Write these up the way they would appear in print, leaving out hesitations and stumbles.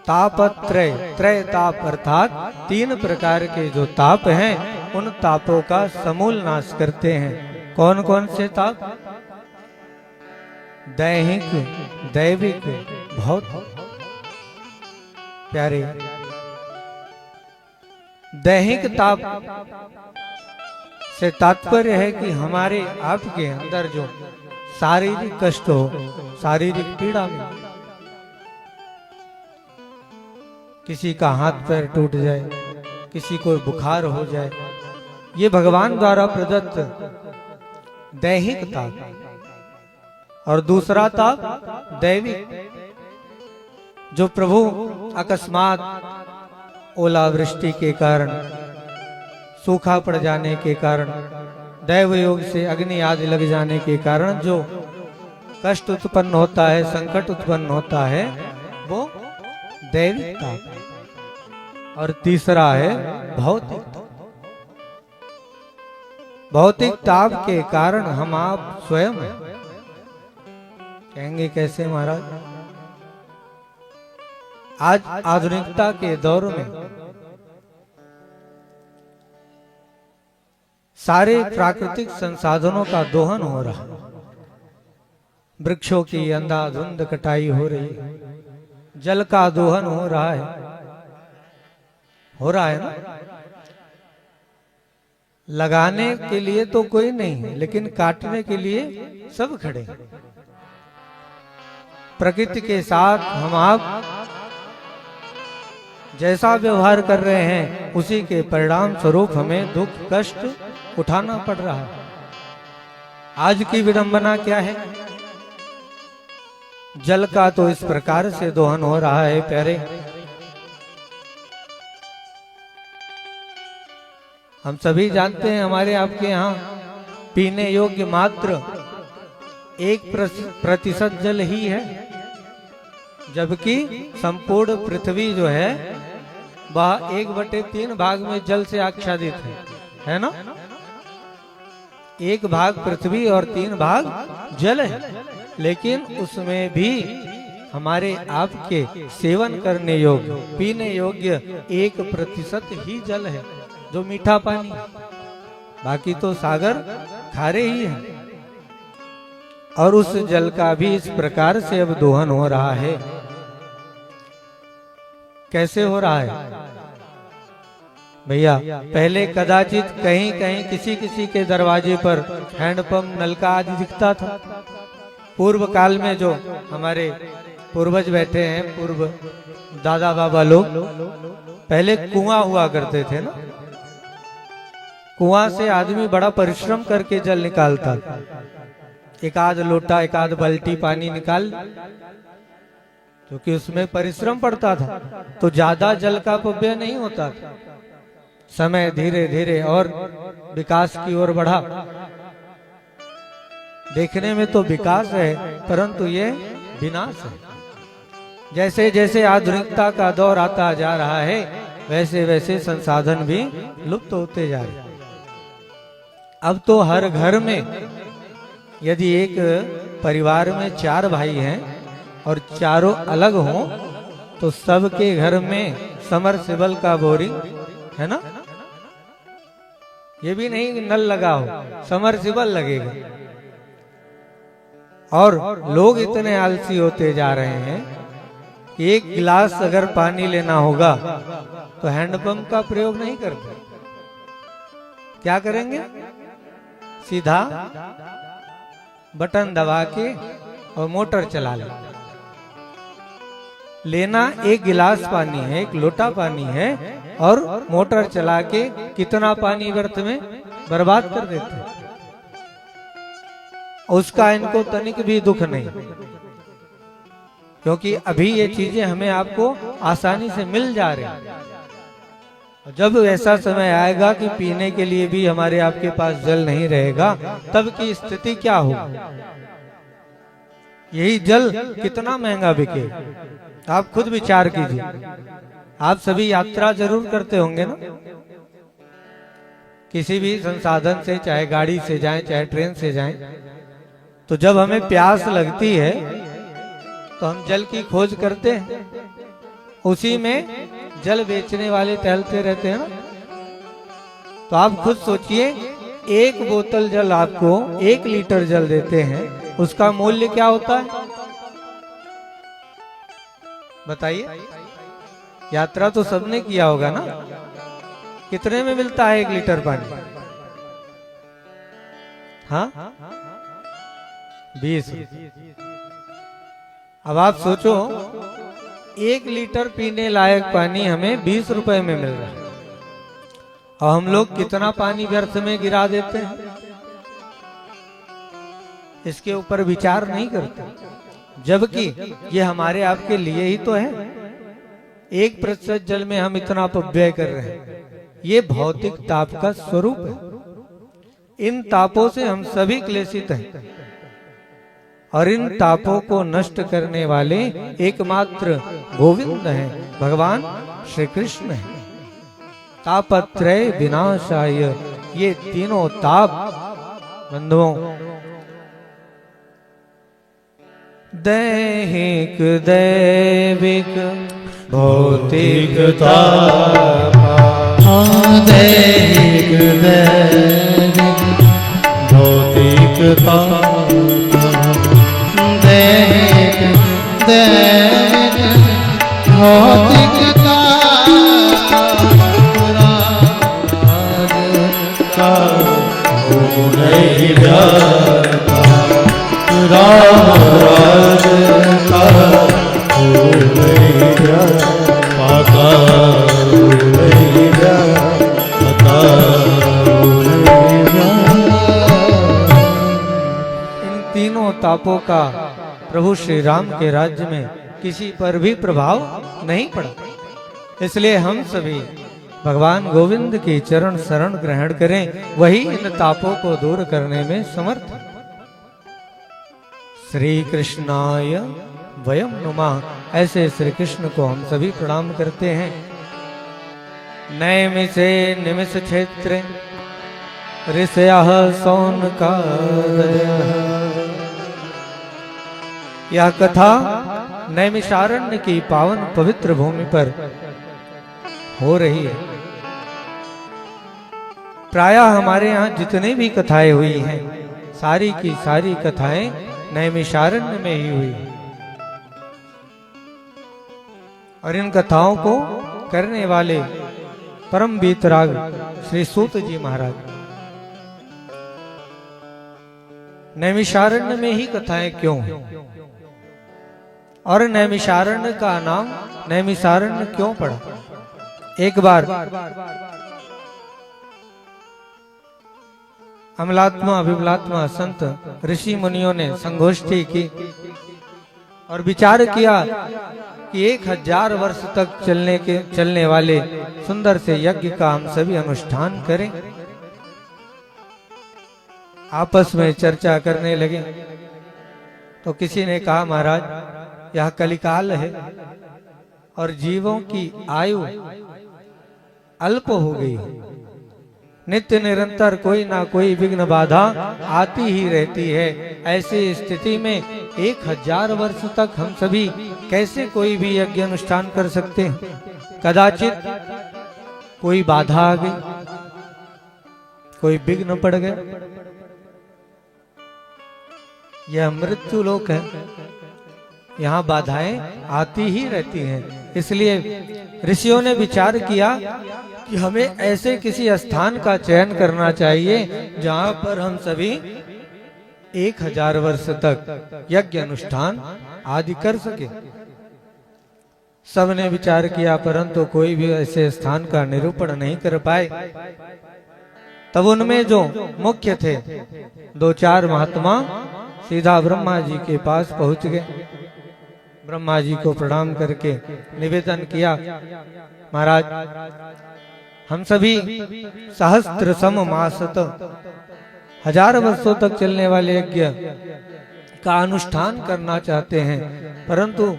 तापत्रय, त्रय ताप अर्थात 3 प्रकार के जो ताप हैं उन तापों का समूल नाश करते हैं। कौन कौन से ताप? दैहिक, दैविक, भौतिक। प्यारे, दैहिक ताप से तात्पर्य है कि हमारे आपके अंदर जो शारीरिक कष्ट हो, शारीरिक पीड़ा में, किसी का हाथ पैर टूट जाए, किसी को बुखार हो जाए, ये भगवान द्वारा प्रदत्त दैहिक ताप। और दूसरा ताप दैविक, जो प्रभु अकस्मात ओलावृष्टि के कारण, सूखा पड़ जाने के कारण, दैव योग से अग्नि आदि लग जाने के कारण जो कष्ट उत्पन्न होता है, संकट उत्पन्न होता है, वो दैविक ताप। और तीसरा है भौतिक ताप। भौतिक ताप के कारण हम आप स्वयं कहेंगे कैसे महाराज? आज आधुनिकता के दौर में सारे प्राकृतिक संसाधनों का दोहन हो रहा है। वृक्षों की अंधाधुंध कटाई हो रही है, जल का दोहन हो रहा है ना? लगाने के लिए तो कोई नहीं है, लेकिन काटने के लिए सब खड़े हैं। प्रकृति के साथ हम आप जैसा व्यवहार कर रहे हैं उसी के परिणाम स्वरूप हमें दुख कष्ट उठाना पड़ रहा है। आज की विडंबना क्या है? जल का तो इस प्रकार से दोहन हो रहा है प्यारे, हम सभी जानते हैं हमारे आपके यहाँ पीने योग्य मात्र 1% जल ही है, जबकि संपूर्ण पृथ्वी जो है वह 1/3 भाग में जल से आच्छादित है ना? 1 भाग पृथ्वी और 3 भाग जल है, लेकिन उसमें भी हमारे आपके सेवन करने योग्य, पीने योग्य 1% ही जल है, जो मीठा पानी, बाकी तो सागर खारे ही है। और उस जल का भी इस प्रकार से अब दोहन हो रहा है। कैसे हो रहा है भैया? पहले कदाचित कहीं कहीं किसी किसी के दरवाजे पर हैंडपंप, नलका आदि दिखता था। पूर्व काल में जो हमारे पूर्वज बैठे हैं, पूर्व दादा बाबा लोग, पहले कुआं हुआ करते थे ना। कुआं से आदमी बड़ा परिश्रम करके जल निकालता था, एक आध लोटा, एक आध बाल्टी पानी निकाल, क्योंकि उसमें परिश्रम पड़ता था, तो ज्यादा जल का अपव्यय नहीं होता था। समय धीरे धीरे और विकास की ओर बढ़ा। देखने में तो विकास है, परंतु ये विनाश है। जैसे जैसे आधुनिकता का दौर आता जा रहा है, वैसे वैसे संसाधन भी लुप्त होते जा रहे हैं। अब तो हर घर में, यदि एक परिवार में 4 भाई हैं और चारों अलग हों, तो सबके घर में समरसेबल का बोरिंग है ना? ये भी नहीं नल लगा हो, समरसेबल लगेगा। और लोग इतने आलसी होते जा रहे हैं कि 1 गिलास अगर पानी लेना होगा तो हैंडपंप का प्रयोग नहीं करते। क्या करेंगे? सीधा बटन दबा के और मोटर चला लेना। 1 गिलास पानी है, 1 लोटा पानी है, और मोटर चला के कितना पानी व्यर्थ में बर्बाद कर देते हैं। उसका इनको तनिक भी दुख नहीं, क्योंकि अभी ये चीजें हमें आपको आसानी से मिल जा रही हैं। जब ऐसा समय आएगा कि पीने के लिए भी हमारे आपके पास जल नहीं रहेगा, तब की स्थिति क्या होगी? यही जल कितना महंगा बिके, आप खुद विचार कीजिए। आप सभी यात्रा जरूर करते होंगे ना, किसी भी संसाधन से, चाहे गाड़ी से जाएं, चाहे ट्रेन से जाएं, तो जब हमें प्यास लगती है तो हम जल की खोज करते हैं, उसी में जल बेचने वाले टहलते रहते हैं ना। तो आप खुद सोचिए, एक बोतल जल आपको 1 लीटर जल देते हैं, उसका मूल्य क्या होता है बताइए। यात्रा तो सबने किया होगा ना। कितने में मिलता है 1 लीटर पानी? हाँ, 20। अब आप सोचो, 1 लीटर पीने लायक पानी हमें 20 रुपए में मिल रहा है, और हम लोग कितना पानी व्यर्थ में गिरा देते हैं, इसके ऊपर विचार नहीं करते। जबकि ये हमारे आपके लिए ही तो है। 1% जल में हम इतना अपव्यय कर रहे हैं। ये भौतिक ताप का स्वरूप है। इन तापों से हम सभी क्लेशित हैं, और इन तापों को नष्ट करने वाले एकमात्र गोविंद हैं, भगवान श्री कृष्ण हैं। तापत्रय विनाशाय, ये तीनों ताप बंधुओं, दैहिक दैविक भौतिक ताप, दैहिक दैविक भौतिक ताप, दैहिक दैविक भौतिक ताप, राज का हो नहीं जाता, राम राज का हो नहीं जाता, पाता हो नहीं जाता, हो नहीं जाता। इन तीनों तापों का प्रभु श्री राम के राज्य में किसी पर भी प्रभाव नहीं पड़ा। इसलिए हम सभी भगवान गोविंद की चरण शरण ग्रहण करें, वही इन तापों को दूर करने में समर्थ है। श्री कृष्णाय वयम नुमः, ऐसे श्री कृष्ण को हम सभी प्रणाम करते हैं। नैमिषे निमिष क्षेत्रे ऋषयः सौनकादयः। यह कथा नैमिषारण्य की पावन पवित्र भूमि पर हो रही है। प्रायः हमारे यहाँ जितनी भी कथाएं हुई हैं, सारी की सारी कथाएं नैमिषारण्य में ही हुई है। और इन कथाओं को करने वाले परम वीतराग श्री सूत जी महाराज। नैमिषारण्य में ही कथाएं क्यों हैं, और नैमिषारण्य का नाम नैमिषारण्य क्यों पड़ा? एक बार अमलात्मा विमलात्मा संत ऋषि मुनियों ने संगोष्ठी की और विचार किया कि 1000 वर्ष तक चलने वाले सुंदर से यज्ञ का हम सभी अनुष्ठान करें। आपस में चर्चा करने लगे तो किसी ने कहा, महाराज यह कलिकाल है और जीवों की आयु अल्प हो गई है। नित्य निरंतर कोई ना कोई विघ्न बाधा आती ही रहती है। ऐसी स्थिति में 1000 वर्ष तक हम सभी कैसे कोई भी यज्ञ अनुष्ठान कर सकते हैं? कदाचित कोई बाधा आ गई, कोई विघ्न पड़ गया। यह मृत्यु लोक है, यहाँ बाधाएं आती ही रहती हैं। इसलिए ऋषियों ने विचार किया कि हमें ऐसे किसी स्थान का चयन करना चाहिए जहां पर हम सभी 1000 वर्ष तक यज्ञ अनुष्ठान आदि कर सके। सबने विचार किया, परंतु कोई भी ऐसे स्थान का निरूपण नहीं कर पाए। तब उनमें जो मुख्य थे, 2-4 महात्मा सीधा ब्रह्मा जी के पास पहुंच गए। ब्रह्मा जी को प्रणाम करके निवेदन किया, महाराज हम सभी सहस्त्र सम मासत 1000 वर्षों तक चलने वाले यज्ञ का अनुष्ठान करना चाहते हैं, परंतु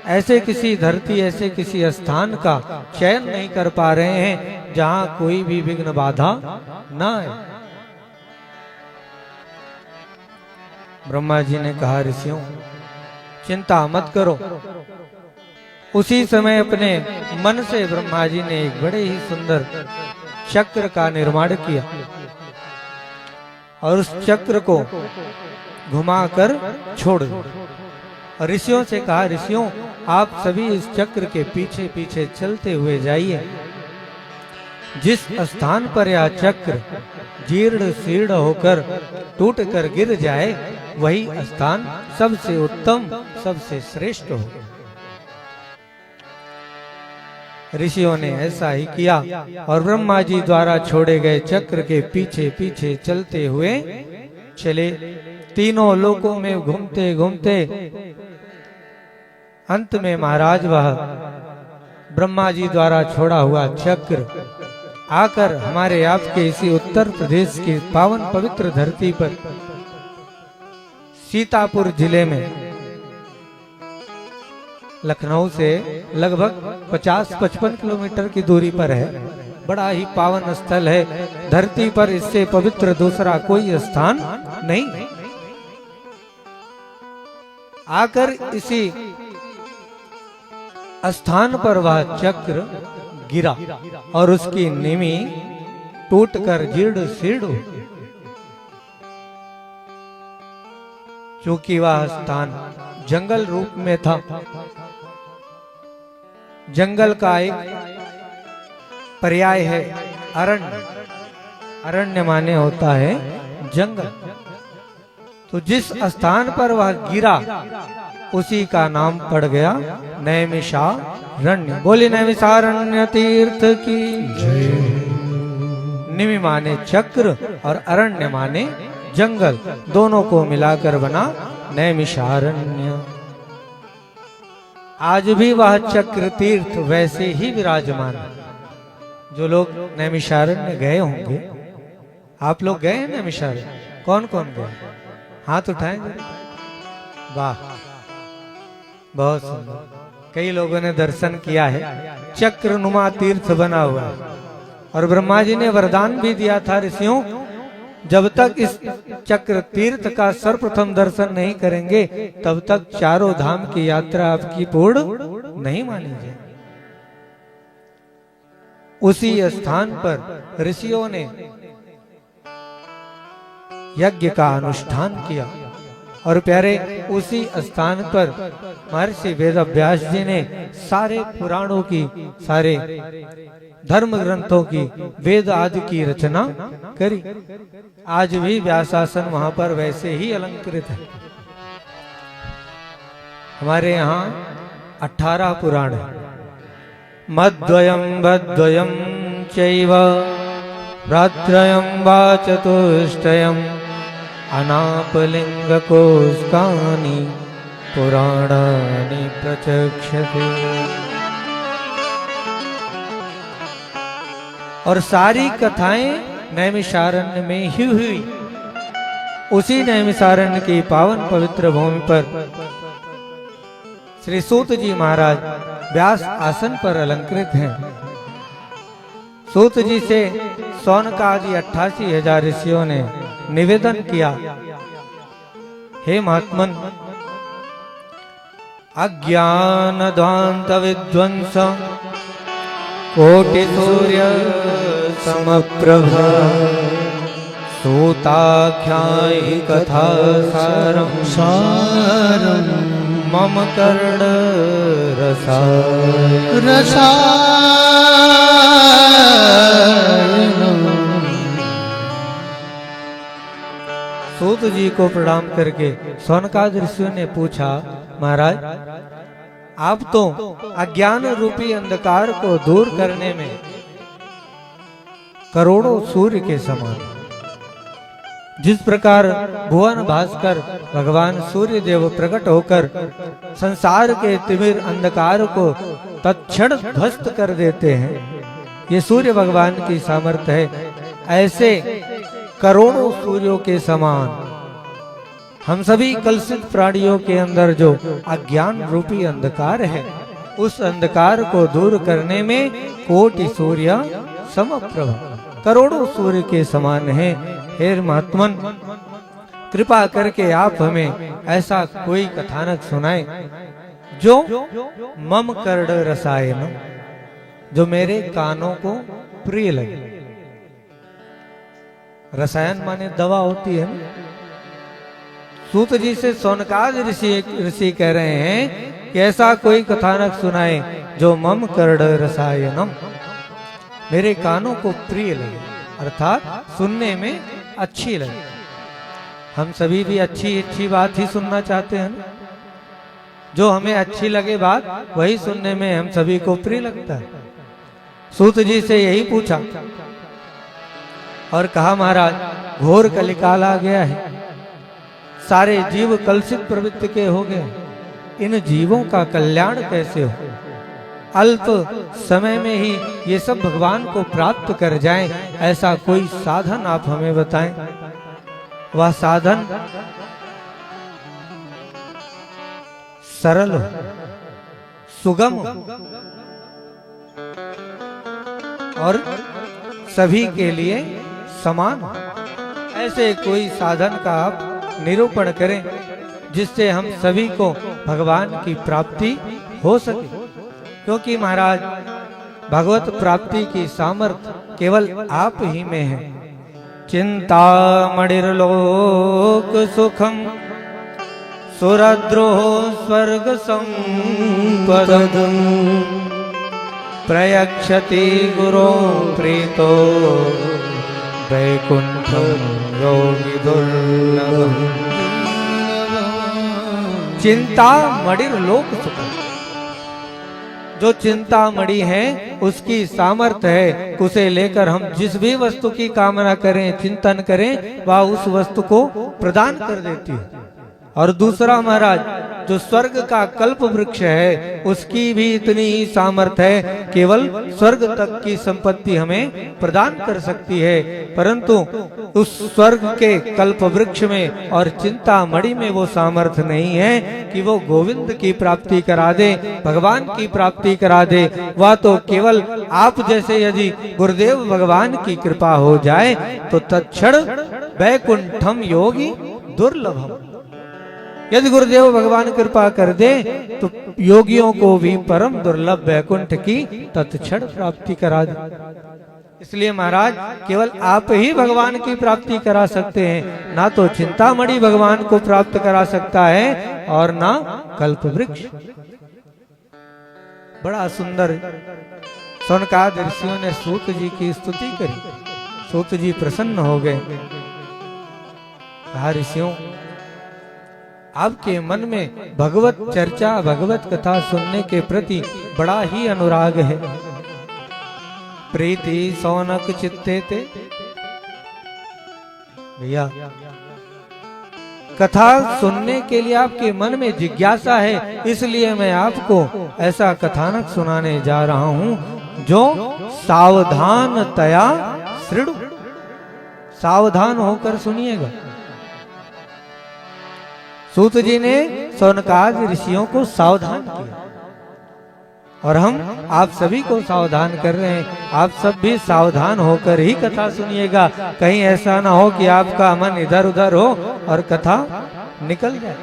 ऐसे किसी धरती, ऐसे किसी स्थान का चयन नहीं कर पा रहे हैं जहां कोई भी विघ्न बाधा न आए। ब्रह्मा जी ने कहा, ऋषियों चिंता मत करो, उसी समय अपने मन से ब्रह्मा जी ने एक बड़े ही सुंदर चक्र का निर्माण किया और उस चक्र को घुमाकर छोड़ दिया। और ऋषियों से कहा, ऋषियों आप सभी इस चक्र के पीछे पीछे चलते हुए जाइए। जिस स्थान पर यह चक्र जीर्ण शीर्ण होकर टूट कर गिर जाए वही स्थान सबसे उत्तम सबसे श्रेष्ठ हो। ऋषियों ने ऐसा ही किया और ब्रह्मा जी द्वारा छोड़े गए चक्र के पीछे पीछे चलते हुए चले। तीनों लोकों में घूमते घूमते अंत में महाराज वह ब्रह्मा जी द्वारा छोड़ा हुआ चक्र आकर हमारे आपके इसी उत्तर प्रदेश की पावन पवित्र धरती पर सीतापुर जिले में लखनऊ से लगभग 50-55 किलोमीटर की दूरी पर है। बड़ा ही पावन स्थल है। धरती पर इससे पवित्र दूसरा कोई स्थान नहीं। आकर इसी स्थान पर वह चक्र गिरा और उसकी निमी टूटकर जीर्ण शीर्ण हो। चूंकि वह स्थान जंगल रूप में था, जंगल का एक पर्याय है अरण्य। अरण्य माने होता है जंगल। तो जिस स्थान पर वह गिरा उसी का नाम पड़ गया नैमिषारण्य। बोली नैमिषारण्य तीर्थ की जय। निमि माने चक्र और अरण्य माने जंगल, दोनों को मिलाकर बना नैमिषारण्य। आज भी वह चक्र तीर्थ वैसे ही विराजमान है। जो लोग नैमिषारण्य गए होंगे, आप लोग गए हैं नैमिषारण्य? कौन कौन गए? हाथ उठाएंगे। वाह, बहुत सुंदर। कई लोगों ने दर्शन किया है। चक्रनुमा तीर्थ बना हुआ है और ब्रह्मा जी ने वरदान भी दिया था, ऋषियों जब तक इस चक्र तीर्थ का सर्वप्रथम दर्शन नहीं करेंगे तब तक चारों धाम की यात्रा आपकी पूर्ण नहीं मानी जाए। उसी स्थान पर ऋषियों ने यज्ञ का अनुष्ठान किया और प्यारे उसी स्थान पर महर्षि वेदव्यास जी ने सारे पुराणों की, सारे धर्म ग्रंथों की, वेद आदि की रचना करी। आज भी व्यासासन वहां पर वैसे ही अलंकृत है। हमारे यहाँ 18 पुराण है। मद्वयम भद्वयम चैव भ्रात्रयम वा चतुष्टयम अनापलिंग कोष्कानि पुराणानि प्रचक्षते। और सारी कथाएं नैमिषारण्य में ही हुई। उसी नैमिषारण्य की पावन पवित्र भूमि पर श्री सूत जी महाराज व्यास आसन पर अलंकृत हैं। सूत जी से सौनकादि 88,000 ऋषियों ने निवेदन किया, हे महात्मन, अज्ञान ध्वांत विध्वंस कोटि सूर्य समप्रभा सूताख्यायि कथा सारं सारं मम कर्ण रसायन। सूत जी को प्रणाम करके सौनकाद ऋषियों ने पूछा, महाराज आप तो अज्ञान रूपी अंधकार को दूर करने में करोड़ों सूर्य के समान। जिस प्रकार भुवन भास्कर भगवान सूर्य देव प्रकट होकर संसार के तिमिर अंधकार को तत्क्षण ध्वस्त कर देते हैं, ये सूर्य भगवान की सामर्थ्य है। ऐसे करोड़ों सूर्यों के समान हम सभी कलुषित प्राणियों के अंदर जो अज्ञान रूपी अंधकार है, उस अंधकार को दूर करने में कोटि सूर्य समप्रभ, करोड़ों सूर्य के समान है। हे महात्मन, कृपा करके आप हमें ऐसा कोई कथानक सुनाएं जो मम कर्ण रसायन, जो मेरे कानों को प्रिय लगे। रसायन माने दवा होती है ना। सूत जी से सौनकाद ऋषि कह रहे हैं कि ऐसा कोई कथानक सुनाए जो मम कर्ण रसायनम, मेरे कानों को प्रिय लगे, अर्थात सुनने में अच्छी लगे। हम सभी भी अच्छी अच्छी बात ही सुनना चाहते हैं ना? जो हमें अच्छी लगे बात, वही सुनने में हम सभी को प्रिय लगता है। सूत जी से यही पूछा और कहा, महाराज घोर कलिकाल आ गया है, सारे जीव कलुषित प्रवृत्ति के हो गए, इन जीवों का कल्याण कैसे हो? अल्प समय में ही ये सब भगवान को प्राप्त कर जाएं, ऐसा कोई साधन आप हमें बताएं। वह साधन सरल हो, सुगम हो और सभी के लिए समान हो। ऐसे कोई साधन का आप निरूपण करें जिससे हम सभी को भगवान की प्राप्ति हो सके। क्योंकि महाराज भगवत प्राप्ति की सामर्थ्य केवल आप ही में है। चिंता मणिर्लोक सुखम सुरद्रोह स्वर्ग संपदम प्रयक्षति गुरो प्रीतो वैकुंठम योगी दुर्लभम। चिंता मणिर्लोक सुखम, जो चिंता मणि है उसकी सामर्थ्य है, उसे लेकर हम जिस भी वस्तु की कामना करें, चिंतन करें, वह उस वस्तु को प्रदान कर देती है। और दूसरा महाराज, जो स्वर्ग का कल्प वृक्ष है उसकी भी इतनी ही सामर्थ्य है, केवल स्वर्ग तक की संपत्ति हमें प्रदान कर सकती है। परंतु उस स्वर्ग के कल्प वृक्ष में और चिंता मणि में वो सामर्थ्य नहीं है कि वो गोविंद की प्राप्ति करा दे, भगवान की प्राप्ति करा दे। वह तो केवल आप जैसे यदि गुरुदेव भगवान की कृपा हो जाए तो तत्क्षण वैकुंठम योगी दुर्लभम। यदि गुरुदेव भगवान कृपा कर दे तो योगियों को भी परम दुर्लभ वैकुंठ की तत्क्षण प्राप्ति करा दे। इसलिए महाराज केवल आप ही भगवान की प्राप्ति करा सकते हैं, ना तो चिंतामणि भगवान को प्राप्त करा सकता है और ना कल्प वृक्ष। बड़ा सुंदर सौनकाद ऋषियों ने सूत जी की स्तुति करी। सूत जी प्रसन्न हो गए। कहा, ऋषियों आपके मन में भगवत चर्चा, भगवत कथा सुनने के प्रति बड़ा ही अनुराग है। प्रीति सौनक चित्ते ते, भैया कथा सुनने के लिए आपके मन में जिज्ञासा है, इसलिए मैं आपको ऐसा कथानक सुनाने जा रहा हूं जो सावधानतया शृणु। सावधान होकर सुनिएगा। सूत जी ने सौनकाद ऋषियों को सावधान किया और हम आप सभी को सावधान कर रहे हैं। आप सब भी सावधान होकर ही कथा सुनिएगा। कहीं ऐसा ना हो कि आपका मन इधर उधर हो और कथा निकल जाए।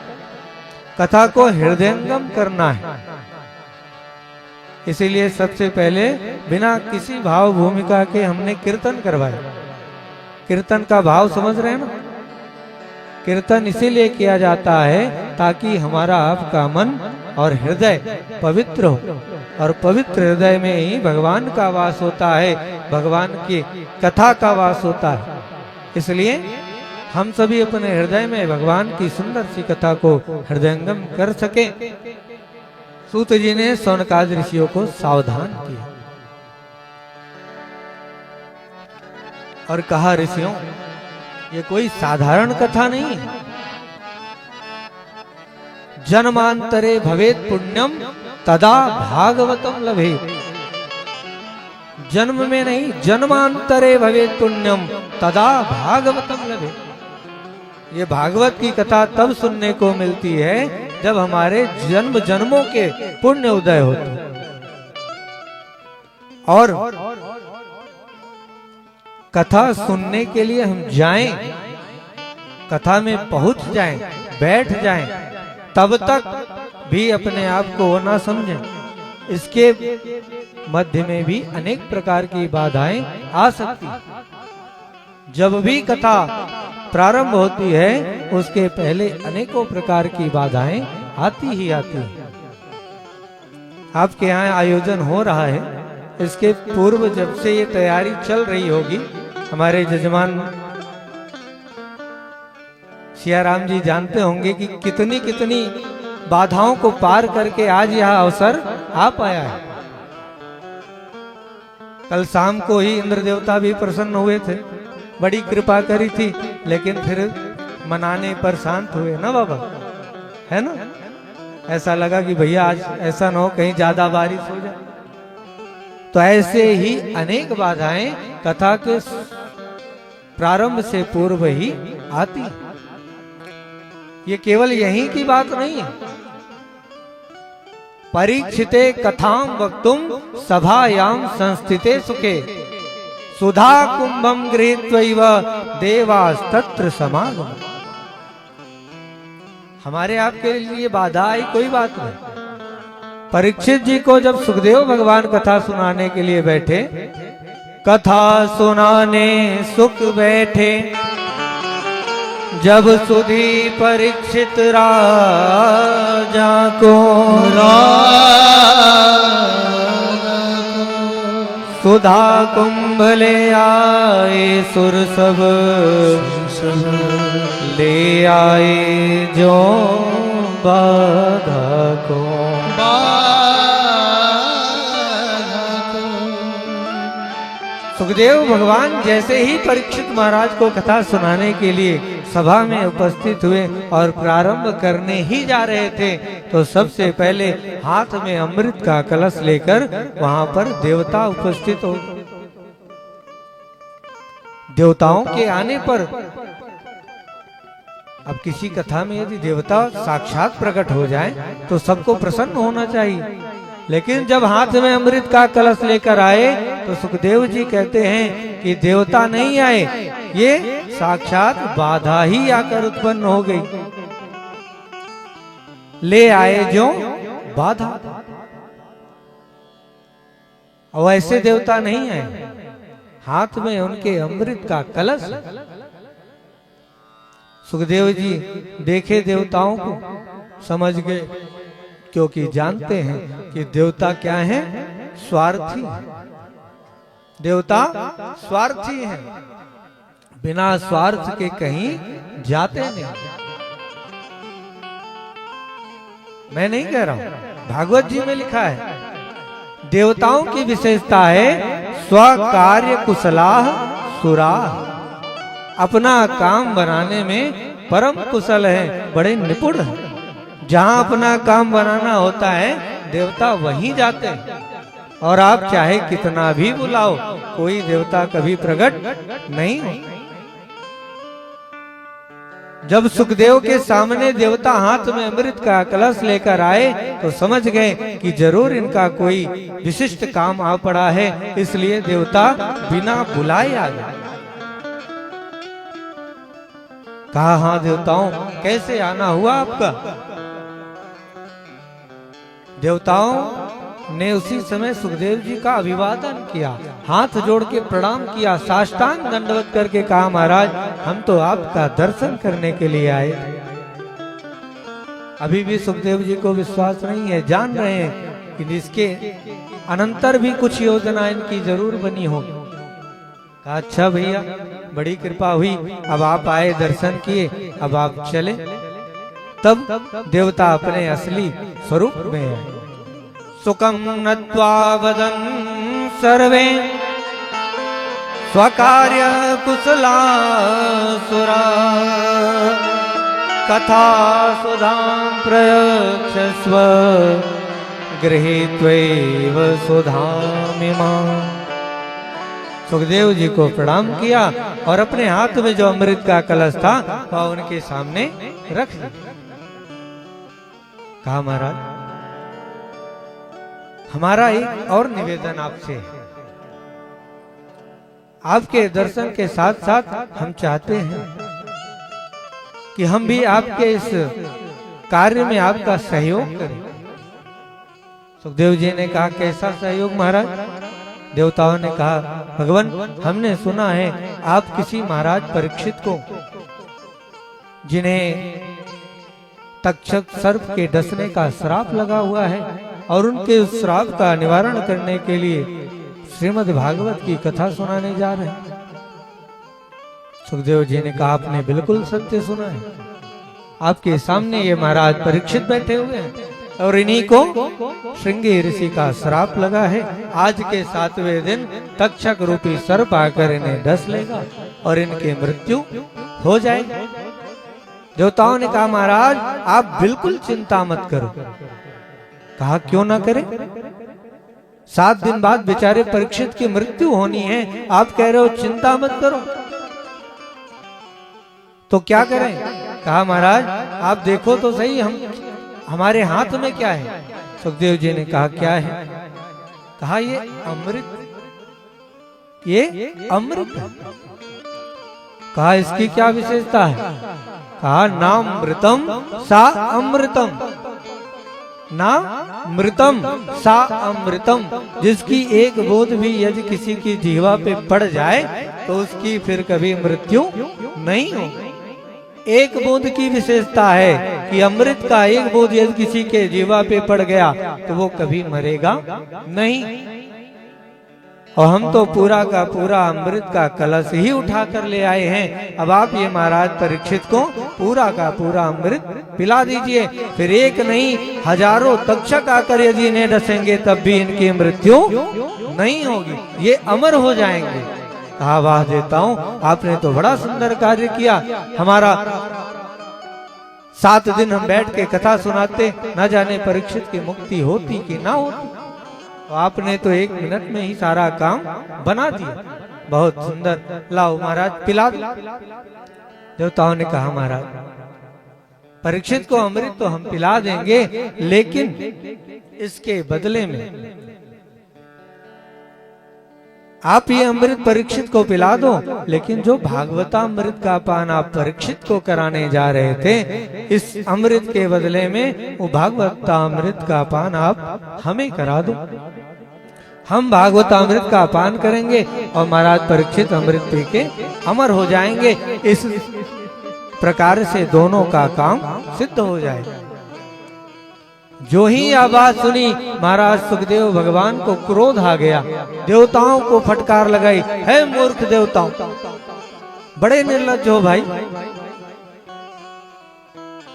कथा को हृदयंगम करना है। इसीलिए सबसे पहले बिना किसी भाव भूमिका के हमने कीर्तन करवाया। कीर्तन का भाव समझ रहे हैं ना? कीर्तन इसीलिए किया जाता है ताकि हमारा आपका मन और हृदय पवित्र हो, और पवित्र हृदय में ही भगवान का वास होता है, भगवान की कथा का वास होता है। इसलिए हम सभी अपने हृदय में भगवान की सुंदर सी कथा को हृदयंगम कर सके। सूत जी ने सौनकाद ऋषियों को सावधान किया और कहा, ऋषियों ये कोई साधारण कथा नहीं है। जन्मांतरे भवेत पुण्यम तदा भागवतम लभे। जन्म में नहीं, जन्मांतरे भवेत पुण्यम तदा भागवतम लभे। ये भागवत की कथा तब सुनने को मिलती है जब हमारे जन्म जन्मों के पुण्य उदय होते और कथा सुनने के लिए हम जाएं, कथा में पहुंच जाएं, बैठ जाएं, तब तक भी अपने आप को वो ना समझें। इसके मध्य में भी अनेक प्रकार की बाधाएं आ सकती हैं। जब भी कथा प्रारंभ होती है उसके पहले अनेकों प्रकार की बाधाएं आती ही आती हैं। आपके यहाँ आयोजन हो रहा है, इसके पूर्व जब से ये तैयारी चल रही होगी, हमारे जजमान सियाराम जी जानते होंगे कि कितनी कितनी बाधाओं को पार करके आज यह अवसर आ पाया है। कल शाम को ही इंद्र देवता भी प्रसन्न हुए थे, बड़ी कृपा करी थी, लेकिन फिर मनाने पर शांत हुए ना बाबा, है ना। ऐसा लगा कि भैया आज ऐसा ना हो कहीं ज्यादा बारिश हो जाए। तो ऐसे ही अनेक बाधाएं कथा के प्रारंभ से पूर्व ही आती। ये केवल यहीं की बात नहीं है। परीक्षिते कथां वक्तुम सभायाम संस्थिते सुखे सुधा कुंभम गृहीत्वैव देवास्तत्र समागम। हमारे आपके लिए बाधा आई कोई बात नहीं। परीक्षित जी को जब सुखदेव भगवान कथा सुनाने के लिए बैठे, कथा सुनाने सुख बैठे, जब सुधी परीक्षित राजा को सुधा कुंभ ले आए सुर सब ले आए जो बाधा को। सुखदेव भगवान जैसे ही परीक्षित महाराज को कथा सुनाने के लिए सभा में उपस्थित हुए और प्रारंभ करने ही जा रहे थे, तो सबसे पहले हाथ में अमृत का कलश लेकर वहां पर देवता उपस्थित हो। देवताओं के आने पर, अब किसी कथा में यदि देवता साक्षात प्रकट हो जाए तो सबको प्रसन्न होना चाहिए, लेकिन जब हाथ में अमृत का कलश लेकर आए तो सुखदेव जी कहते हैं कि देवता नहीं आए, ये साक्षात बाधा ही आकर उत्पन्न हो गई। ले आए जो बाधा, और ऐसे देवता नहीं आए, हाथ में उनके अमृत का कलश। सुखदेव जी देखे देवताओं को, समझ गए, क्योंकि जानते हैं कि देवता क्या है, स्वार्थी। देवता स्वार्थी हैं, बिना स्वार्थ के कहीं जाते नहीं। मैं नहीं कह रहा हूं, भागवत जी में लिखा है देवताओं की विशेषता है स्वकार्य कुशलाः सुराः। अपना काम बनाने में परम कुशल है, बड़े निपुण है। जहां अपना काम बनाना होता है देवता वहीं जाते हैं, और आप चाहे कितना भी बुलाओ कोई देवता कभी प्रकट नहीं हो। जब सुखदेव के सामने देवता हाथ में अमृत का कलश लेकर आए तो समझ गए कि जरूर इनका कोई विशिष्ट काम आ पड़ा है, इसलिए देवता बिना बुलाए आ गए। कहा, हाँ देवताओं कैसे आना हुआ आपका। देवताओं ने उसी समय सुखदेव जी का अभिवादन किया, हाथ जोड़ के प्रणाम किया, साष्टांग दंडवत करके कहा, महाराज हम तो आपका दर्शन करने के लिए आए। अभी भी सुखदेव जी को विश्वास नहीं है, जान रहे हैं कि इसके अनंतर भी कुछ योजना इनकी जरूर बनी होगी। कहा, अच्छा भैया बड़ी कृपा हुई, अब आप आए, दर्शन किए, अब आप चले। तब देवता अपने असली स्वरूप में है। सुखम नत्वा वदन सर्वे स्वकार्य कुशला सुरा कथा सुधां प्रयच्छस्व गृहीत्वैव सुधामिमां। सुखदेव जी को प्रणाम किया और अपने हाथ में जो अमृत का कलश था वह उनके सामने रख दिया। कहा, महाराज हमारा एक और निवेदन आपसे है। आपके दर्शन के साथ साथ हम चाहते हैं कि हम भी आपके इस कार्य में आपका सहयोग करें। सुखदेव जी ने कहा कैसा सहयोग महाराज? देवताओं ने कहा भगवान हमने सुना है आप किसी महाराज परीक्षित को, जिन्हें तक्षक सर्प के डसने का श्राप लगा हुआ है और उनके उस श्राप का निवारण करने के लिए श्रीमद् भागवत की कथा सुनाने जा रहे हैं। सुखदेव जी ने कहा आपने बिल्कुल सत्य सुना है, आपके सामने ये महाराज परीक्षित बैठे हुए हैं और इन्हीं को श्रृंगी ऋषि का श्राप लगा है। आज के 7वें दिन तक्षक रूपी सर्प आकर इन्हें डस लेगा और इनकी मृत्यु हो जाएगी। देवताओं ने कहा महाराज आप बिल्कुल चिंता मत करो। कहा क्यों ना करें? 7 दिन बाद बेचारे परीक्षित की मृत्यु होनी है, आप कह रहे हो चिंता मत करो, तो क्या करें? कहा महाराज आप देखो तो सही हमारे हाथ में क्या है। सुखदेव जी ने कहा क्या है? कहा ये अमृत, ये अमृत है। कहा इसकी क्या विशेषता है? कहा नाम मृतम सा अमृतम, ना मृतम सा अमृतम। जिसकी एक बूंद भी यदि किसी की जीवा पे पड़ जाए तो उसकी फिर कभी मृत्यु नहीं होगी। एक बूंद की विशेषता है कि अमृत का एक बूंद यदि किसी के जीवा पे पड़ गया तो वो कभी मरेगा नहीं। और हम तो पूरा का पूरा अमृत का कलश ही उठा कर ले आए हैं। अब आप ये महाराज परीक्षित को पूरा का पूरा अमृत पिला दीजिए, फिर एक नहीं हजारों तक्षक आकर यदि इन्हें डसेंगे तब भी इनकी मृत्यु नहीं होगी, ये अमर हो जाएंगे। कहा वाह देवताओं आपने तो बड़ा सुंदर कार्य किया। हमारा 7 दिन हम बैठ के कथा सुनाते, न जाने परीक्षित की मुक्ति होती कि ना होती। तो आपने तो 1 मिनट में ही सारा काम बना दिया, बहुत सुंदर। लाओ महाराज पिला दो। देवताओं ने कहा महाराज परीक्षित को अमृत तो हम पिला देंगे, लेकिन इसके बदले में आप ये अमृत परीक्षित को पिला दो, लेकिन जो भागवतामृत का पान आप परीक्षित को कराने जा रहे थे, इस अमृत के बदले में वो भागवतामृत का पान आप हमें करा दो। हम भागवतामृत का पान करेंगे और महाराज परीक्षित अमृत पी के अमर हो जाएंगे। इस प्रकार से दोनों का काम सिद्ध हो जाएगा। जो ही यह बात सुनी महाराज सुखदेव भगवान को क्रोध आ गया, देवताओं को फटकार लगाई, है मूर्ख देवताओं, बड़े निर्लज्ज हो भाई।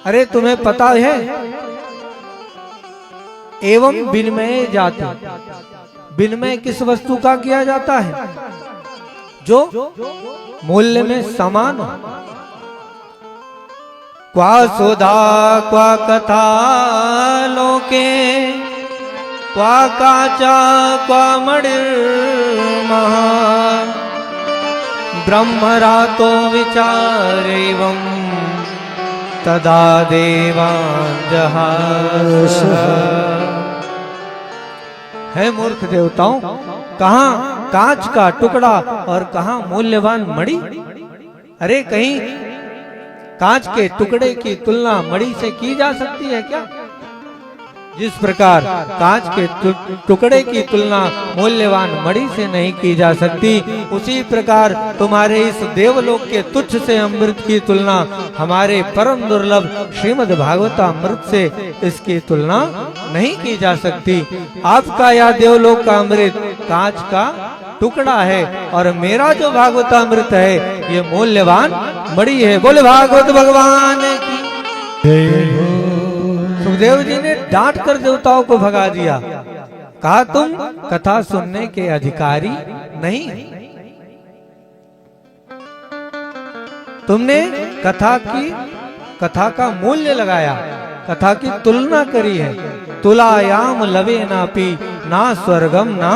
अरे तुम्हें पता है एवं विनिमय जाते, विनिमय किस वस्तु का किया जाता है? जो मूल्य में समान हो। क्वा सुधा क्वा कथा लोके, क्वा काचा क्वा मणिर्महा, ब्रह्मरातो विचारेवं तदा देवान् जहास। है मूर्ख देवताओं, कहाँ कांच का टुकड़ा और कहाँ मूल्यवान मणि? अरे कहीं कांच के टुकड़े की तुलना मणि से की जा सकती है क्या? जिस प्रकार कांच के टुकड़े की तुलना मूल्यवान मणि से नहीं की जा सकती, उसी प्रकार तुम्हारे इस देवलोक के तुच्छ से अमृत की तुलना हमारे परम दुर्लभ श्रीमद् भागवतामृत से इसकी तुलना नहीं की जा सकती। आपका यह देवलोक का अमृत कांच का टुकड़ा है और मेरा जो भागवतामृत है ये मूल्यवान मणि है। बोले भागवत भगवान की। सुखदेव जी ने डांट कर देवताओं को भगा दिया, कहा तुम कथा सुनने के अधिकारी नहीं, तुमने कथा का मूल्य लगाया, कथा की तुलना करी है। तुलायाम लवे नापी ना स्वर्गम ना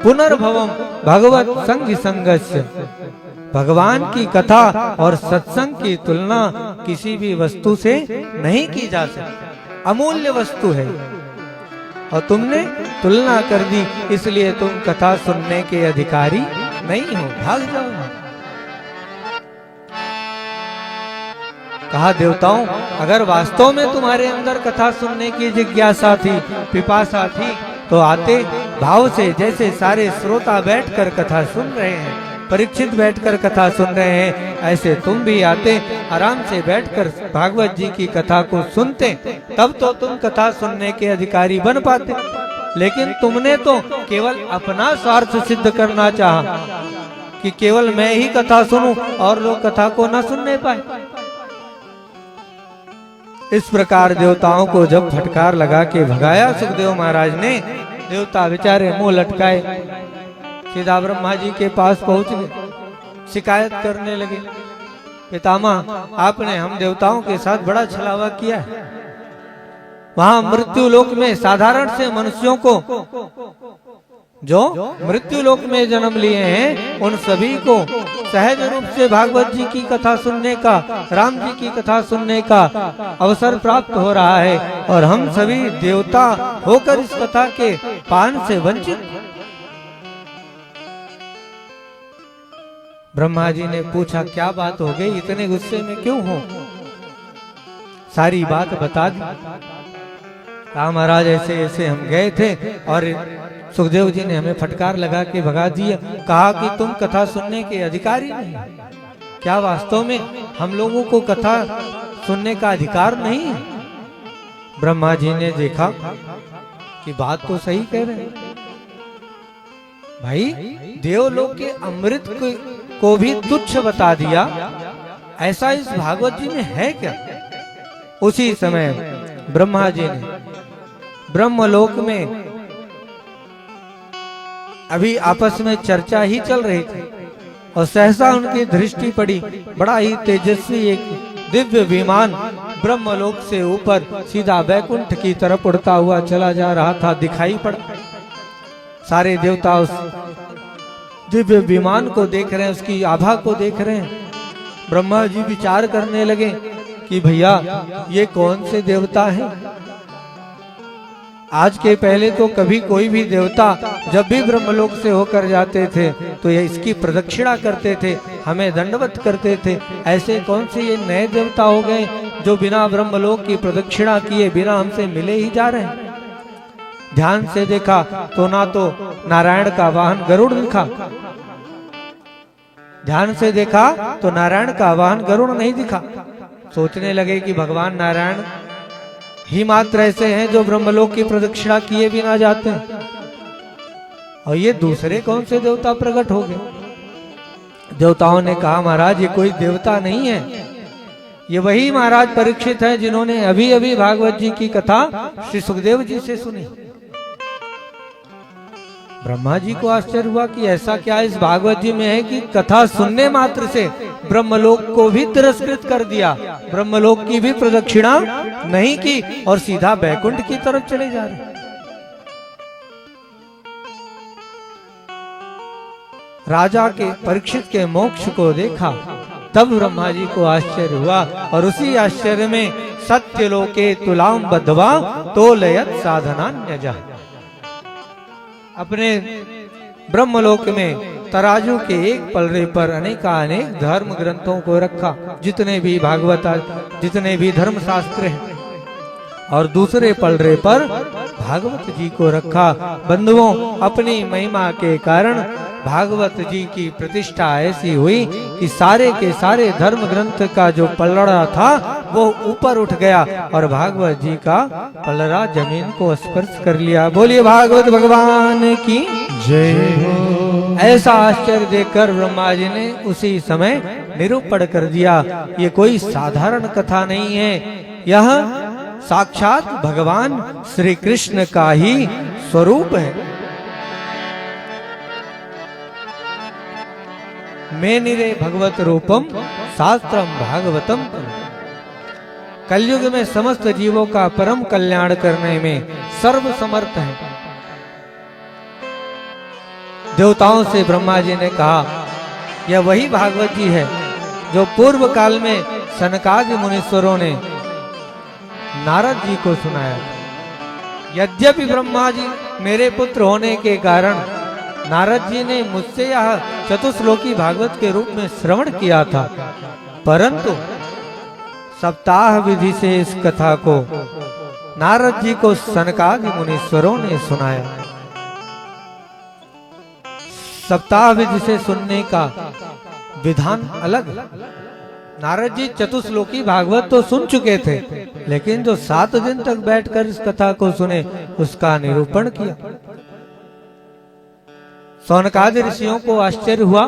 पुनर्भवम भगवत संग संगस्य। भगवान की कथा और सत्संग की तुलना किसी भी वस्तु से नहीं की जा सकती, अमूल्य वस्तु है। और तुमने तुलना कर दी, इसलिए तुम कथा सुनने के अधिकारी नहीं हो, भाग जाओ। कहा देवताओं, अगर वास्तव में तुम्हारे अंदर कथा सुनने की जिज्ञासा थी, पिपासा थी, तो आते भाव से, जैसे सारे श्रोता बैठकर कथा सुन रहे हैं, परीक्षित बैठकर कथा सुन रहे हैं, ऐसे तुम भी आते, आराम से बैठकर भागवत जी की कथा को सुनते, तब तो तुम कथा सुनने के अधिकारी बन पाते। लेकिन तुमने तो केवल अपना स्वार्थ सिद्ध करना चाहा कि केवल मैं ही कथा सुनूं और लोग कथा को न सुनने पाए। इस प्रकार देवताओं को जब फटकार लगा के भगाया सुखदेव महाराज ने, देवता बेचारे मुंह लटकाए सीधा ब्रह्मा जी के पास पहुंच गए, शिकायत करने लगे, पितामह आपने हम देवताओं के साथ बड़ा छलावा किया है। वहां मृत्यु लोक में साधारण से मनुष्यों को, जो मृत्यु लोक में जन्म लिए हैं, उन सभी को सहज रूप से भागवत जी की कथा सुनने का, राम जी की कथा सुनने का अवसर प्राप्त हो रहा है, और हम सभी देवता होकर इस कथा के पान से वंचित। ब्रह्मा जी ने पूछा, क्या बात हो गई, इतने गुस्से में क्यों हो? सारी बात बता दी। राम महाराज ऐसे ऐसे हम गए थे और सुखदेव जी ने हमें फटकार लगा के भगा दिया, कहा कि तुम कथा सुनने के अधिकारी नहीं। क्या वास्तव में हम लोगों को कथा सुनने का अधिकार नहीं है? ब्रह्मा जी ने देखा कि बात तो सही कह रहे हैं भाई, देवलोक के अमृत को भी तुच्छ बता दिया, ऐसा इस भागवत जी में है क्या? उसी समय ब्रह्मा जी ने ब्रह्मलोक में अभी आपस में चर्चा ही चल रही थी और सहसा उनकी दृष्टि पड़ी, बड़ा ही तेजस्वी एक दिव्य विमान ब्रह्मलोक से ऊपर सीधा वैकुंठ की तरफ उड़ता हुआ चला जा रहा था, दिखाई पड़ा। सारे देवता उस दिव्य विमान को देख रहे हैं, उसकी आभा को देख रहे हैं। ब्रह्मा जी विचार करने लगे कि भैया ये कौन से देवता हैं? आज के पहले तो कभी कोई भी देवता जब भी ब्रह्मलोक से होकर जाते थे तो ये इसकी प्रदक्षिणा करते थे, हमें दंडवत करते थे। ऐसे कौन से ये नए देवता हो गए जो बिना ब्रह्मलोक की प्रदक्षिणा किए बिना हमसे मिले ही जा रहे हैं? ध्यान से देखा तो ना तो नारायण का वाहन गरुड़ दिखा, ध्यान से देखा तो नारायण का वाहन गरुड़ नहीं दिखा। सोचने लगे कि भगवान नारायण ही मात्र ऐसे हैं जो ब्रह्मलोक की प्रदक्षिणा किए बिना जाते हैं, और ये दूसरे कौन से देवता प्रकट हो गए? देवताओं ने कहा, महाराज ये कोई देवता नहीं है, ये वही महाराज परीक्षित है जिन्होंने अभी अभी भागवत जी की कथा श्री सुखदेव जी से सुनी। ब्रह्मा जी को आश्चर्य हुआ कि ऐसा क्या इस भागवत जी में है कि कथा सुनने मात्र से ब्रह्मलोक को भी तिरस्कृत कर दिया, ब्रह्मलोक की भी प्रदक्षिणा नहीं की और सीधा बैकुंठ की तरफ चले जा रहे। राजा के परीक्षित के मोक्ष को देखा तब ब्रह्मा जी को आश्चर्य हुआ, और उसी आश्चर्य में सत्यलोके तुलाम बद्धवा तोलयत साधनान्यजा, अपने ब्रह्मलोक में तराजू के एक पलड़े पर अनेकानेक धर्म ग्रंथों को रखा, जितने भी भागवत, जितने भी धर्म शास्त्र हैं, और दूसरे पलड़े पर भागवत जी को रखा। बंधुओं, अपनी महिमा के कारण भागवत जी की प्रतिष्ठा ऐसी हुई कि सारे के सारे धर्म ग्रंथ का जो पलड़ा था वो ऊपर उठ गया और भागवत जी का पलड़ा जमीन को स्पर्श कर लिया। बोलिए भागवत भगवान की जय हो। ऐसा आश्चर्य देखकर ब्रह्मा जी ने उसी समय निरूपण कर दिया, ये कोई साधारण कथा नहीं है, यह साक्षात भगवान श्री कृष्ण का ही स्वरूप है। मेनिरे भगवत रूपम शास्त्रम भागवतम। कलयुग में समस्त जीवों का परम कल्याण करने में सर्व समर्थ है। देवताओं से ब्रह्मा जी ने कहा, यह वही भागवत जी है जो पूर्व काल में सनकादि मुनीश्वरों ने नारद जी को सुनाया। यद्यपि ब्रह्मा जी मेरे पुत्र होने के कारण नारद जी ने मुझसे यह चतुश्लोकी भागवत के रूप में श्रवण किया था, परंतु सप्ताह विधि से इस कथा को नारद जी को सनकादि मुनीश्वरों ने सुनाया। सप्ताह विधि से सुनने का विधान अलग। नारद जी चतुश्लोकी भागवत तो सुन चुके थे, लेकिन जो 7 दिन तक बैठकर इस कथा को सुने उसका निरूपण किया। सौनकादि ऋषियों को आश्चर्य हुआ,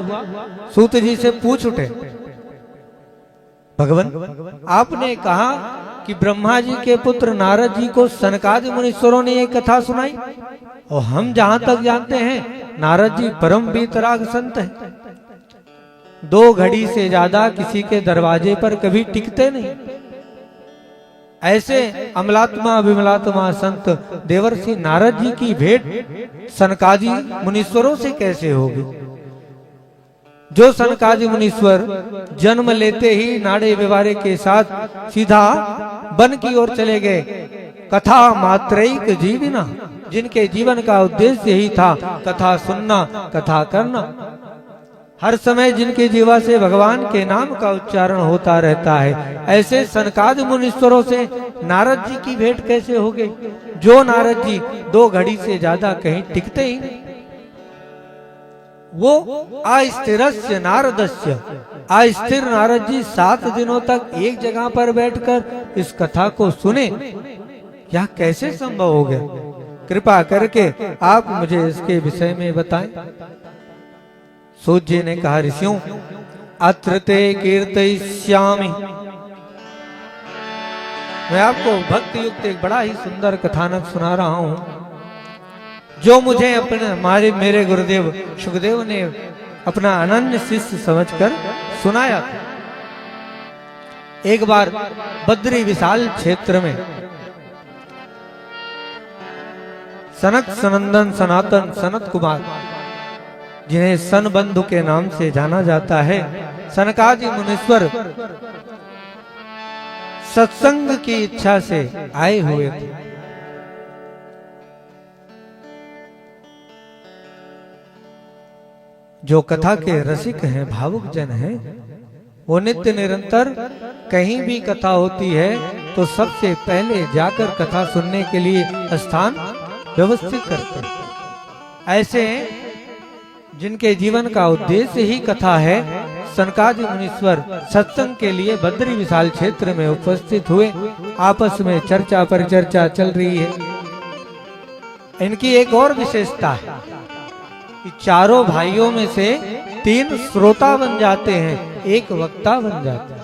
सूत जी से पूछ उठे, भगवान आपने कहा कि ब्रह्मा जी के पुत्र नारद जी को सनकादि मुनीश्वरों ने ये कथा सुनाई, और हम जहां तक जानते हैं नारद जी परम वीतराग संत हैं। 2 घड़ी से ज्यादा किसी के दरवाजे पर कभी टिकते नहीं। ऐसे अमलात्मा विमलात्मा संत देवर्षि नारद जी की भेंट सनकादि मुनीश्वरों से कैसे होगी? जो सनकादि मुनीश्वर जन्म लेते ही नाड़े व्यवहारे के साथ सीधा वन की ओर चले गए, कथा मात्रैक जीविना, जिनके जीवन का उद्देश्य ही था कथा सुनना, कथा करना, हर समय जिनके जीवा से भगवान के नाम का उच्चारण होता रहता है, ऐसे सनकादि मुनीश्वरों से नारद जी की भेंट कैसे होगी? जो नारद जी 2 घड़ी से ज्यादा कहीं टिकते ही नहीं। वो अस्थिरस्य नारदस्य, अस्थिर नारद जी 7 दिनों तक एक जगह पर बैठकर इस कथा को सुने, यह कैसे संभव हो गया? कृपा करके आप मुझे इसके विषय में बताएं। सूत जी ने कहा, ऋषियों अत्र ते कीर्तयिष्यामि। मैं आपको भक्ति युक्त एक बड़ा ही सुंदर कथानक सुना रहा हूं, जो मुझे अपने मेरे गुरुदेव सुखदेव ने अपना अनन्य शिष्य समझकर सुनाया था। एक बार बद्री विशाल क्षेत्र में सनक सनंदन सनातन सनत कुमार, जिन्हें सन बंधु के नाम से जाना जाता है, सनकादि मुनीश्वर सत्संग की इच्छा से आए हुए थे। जो कथा के रसिक हैं, भावुक जन हैं, वो नित्य निरंतर कहीं भी कथा होती है तो सबसे पहले जाकर कथा सुनने के लिए स्थान व्यवस्थित करते हैं। ऐसे जिनके जीवन का उद्देश्य ही कथा है, सनकादि मुनीश्वर सत्संग के लिए बद्री विशाल क्षेत्र में उपस्थित हुए। आपस में चर्चा पर चर्चा चल रही है। इनकी एक और विशेषता है कि चारों भाइयों में से 3 श्रोता बन जाते हैं, 1 वक्ता बन जाता है।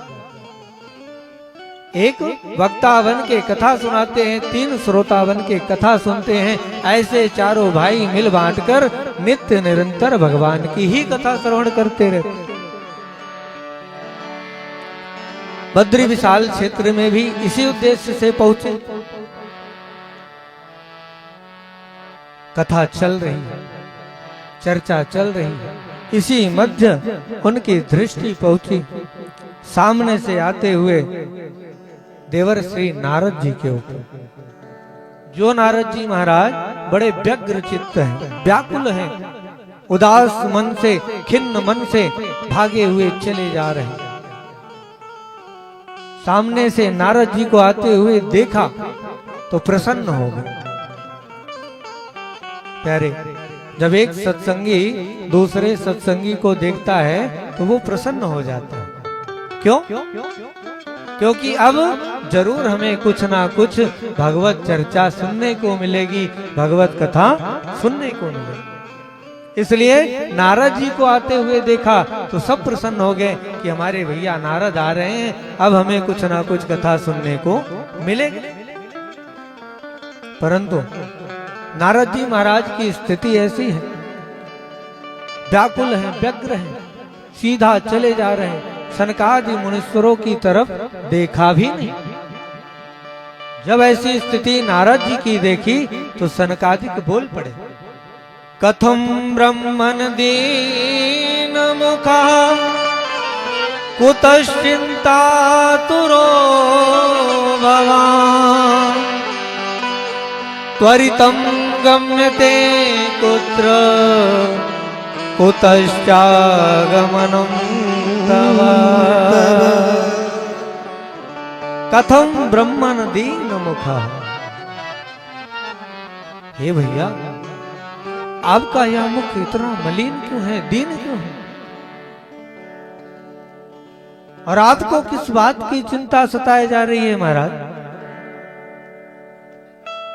एक वक्ता बन के कथा सुनाते हैं, 3 श्रोता बन के कथा सुनते हैं। ऐसे चारों भाई मिल बांटकर नित्य निरंतर भगवान की ही कथा श्रवण करते रहते। बद्री विशाल क्षेत्र में भी इसी उद्देश्य से पहुंचे। कथा चल रही है, चर्चा चल रही है। इसी मध्य उनकी दृष्टि पहुंची सामने से आते हुए देवर श्री नारद जी के ऊपर। जो नारद जी महाराज बड़े व्यग्र चित्त हैं, व्याकुल हैं, उदास मन से, खिन्न मन से भागे हुए चले जा रहे हैं। सामने से नारद जी को आते हुए देखा तो प्रसन्न हो गए। प्यारे, जब एक सत्संगी दूसरे सत्संगी को देखता है तो वो प्रसन्न हो जाता है। क्यों? क्योंकि अब जरूर हमें कुछ ना कुछ भगवत चर्चा सुनने को मिलेगी, भगवत कथा सुनने को मिलेगी। इसलिए नारद जी को आते हुए देखा तो सब प्रसन्न हो गए कि हमारे भैया नारद आ रहे हैं, अब हमें कुछ ना कुछ कथा सुनने को मिलेगी। परंतु नारद जी महाराज की स्थिति ऐसी है, व्याकुल है, व्यग्र है, सीधा चले जा रहे हैं, सनकादि मुनीश्वरों की तरफ देखा भी नहीं। जब ऐसी स्थिति नारद जी की देखी तो सनकादिक बोल पड़े, कथम ब्रह्मन दीन मुखा कुतश्चिंता तुरो भवान् त्वरितं गम्यते कुत्र कुतश्चागमनं तव। कथम ब्रह्मन दीन मुखा। हे भैया, आपका यह मुख इतना मलिन क्यों है, दीन क्यों है? और आपको किस बात की चिंता सताए जा रही है महाराज?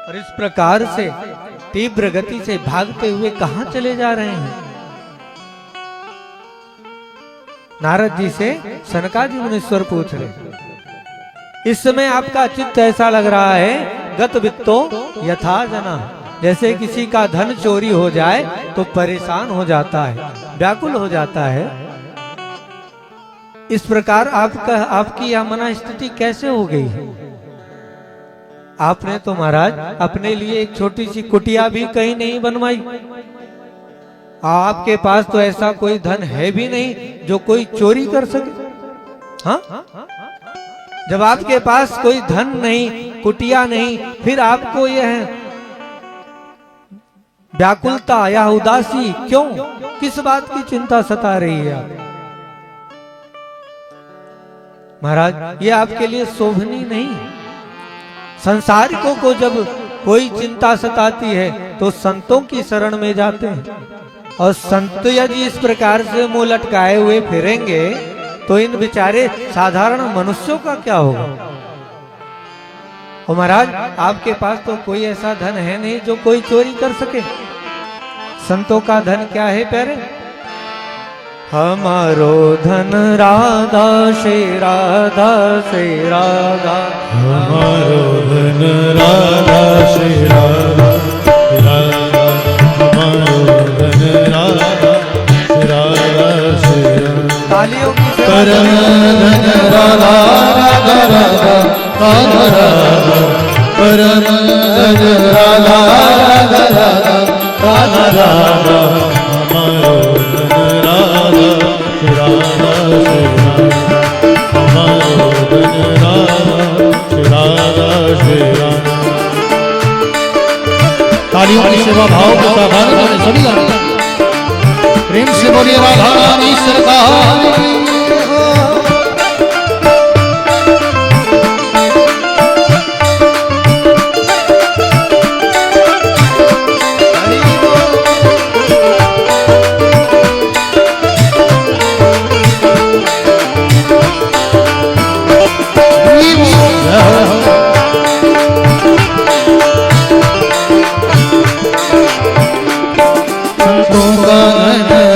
और इस प्रकार से तीव्र गति से भागते हुए कहां चले जा रहे हैं? नारद जी से सनकादि मुनीश्वर पूछ रहे। इस समय आपका चित्त ऐसा लग रहा है गत वित्तो यथा जना, जैसे किसी का धन चोरी हो जाए तो परेशान हो जाता है, व्याकुल हो जाता है। इस प्रकार आपकी यह मना स्थिति कैसे हो गई है? आपने तो महाराज अपने लिए एक छोटी सी कुटिया भी कहीं नहीं बनवाई। आपके पास तो ऐसा कोई धन है भी नहीं जो कोई चोरी कर सके। हाँ, जब आपके पास कोई धन नहीं, कुटिया नहीं, फिर आपको यह व्याकुलता या उदासी क्यों? किस बात की चिंता सता रही है आप? महाराज, ये आपके लिए शोभनीय नहीं है। संसारिकों को जब कोई चिंता सताती है तो संतों की शरण में जाते हैं, और संत यदि इस प्रकार से मुंह लटकाए हुए फिरेंगे तो इन बेचारे साधारण मनुष्यों का क्या होगा? और महाराज, आपके पास तो कोई ऐसा धन है नहीं जो कोई चोरी कर सके। संतों का धन क्या है प्यारे? हमारो धन राधा श्री राधा श्री राधा, हमारो धन राधा श्री राधा राधा, हमारो धन राधा श्री राधा श्री राधा। तालियों की परम धन राधा राधा राधा राधा राधा, परम धन राधा राधा राधा राधा राधा, हमारो धन राधा श्री राधा श्री राधा, हमारो धन राधा श्री राधा श्री राधा। तालियों की सेवा भाव के साथ गाने सभी गाने प्रेम से बोलिए राधा रानी सरकार।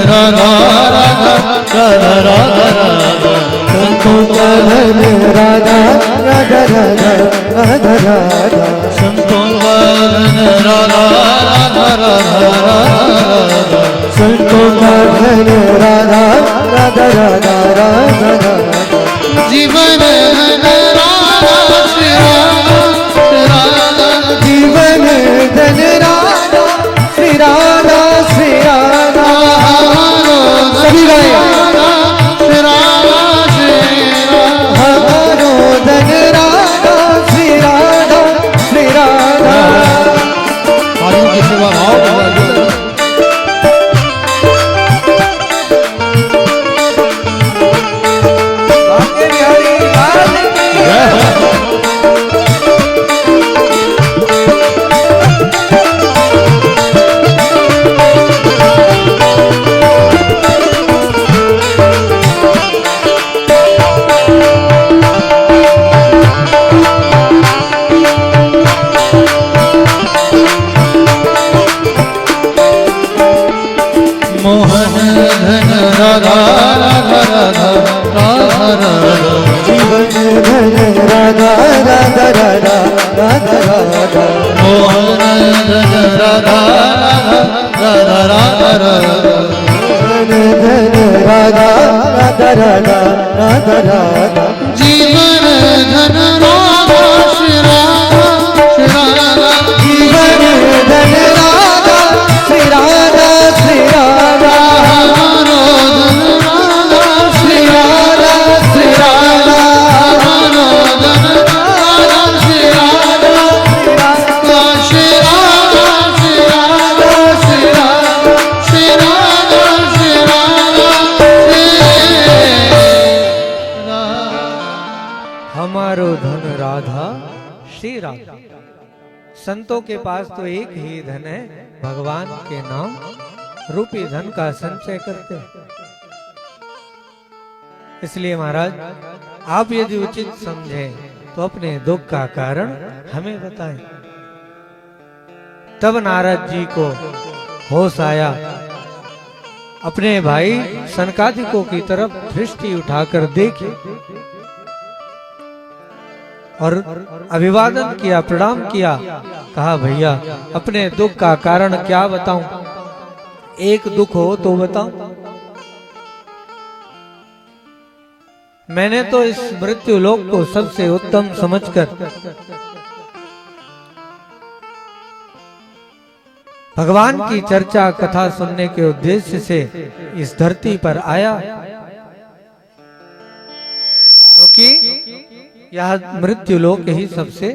राधा राधा राधा, संतों का धन राधा राधा राधा राधा राधा, संतों का धन राधा राधा राधा राधा, संतों का धन राधा राधा राधा राधा राधा। जीवन धन राधा श्री राधा, जीवन धन राधा श्री राधा श्री राधा। सभी गाएं हमारो धन राधा श्री राधा श्री राधा। तालियों की सेवा भाव मोहन धन राधा राधा राधा राधा राधा, जीवन धन राधा राधा राधा राधा राधा, मोहन धन राधा राधा राधा राधा, मोहन धन राधा राधा राधा राधा राधा, जीवन धन राधा श्री राधा श्री राधा, जीवन धन राधा श्री राधा श्री राधा, हमारो धन राधा श्री राधा श्री राधा, हमारो धन राधा श्री राधा श्री राधा श्री राधा श्री राधा श्री राधा श्री राधा, हमारो धन श्री राम। संतों के पास तो एक ही धन है, भगवान के नाम रूपी धन का संचय करते हैं। इसलिए महाराज, आप यदि उचित समझें तो अपने दुख का कारण हमें बताएं। तब नारद जी को होश आया, अपने भाई सनकादिकों की तरफ दृष्टि उठाकर देखी और अभिवादन किया, प्रणाम किया। कहा, भैया अपने दुख का कारण क्या बताऊं? एक दुख हो तो बताऊं। मैंने तो इस मृत्यु लोक को सबसे उत्तम समझकर भगवान की चर्चा कथा सुनने के उद्देश्य से इस धरती पर आया, क्योंकि यह मृत्यु लोक ही सबसे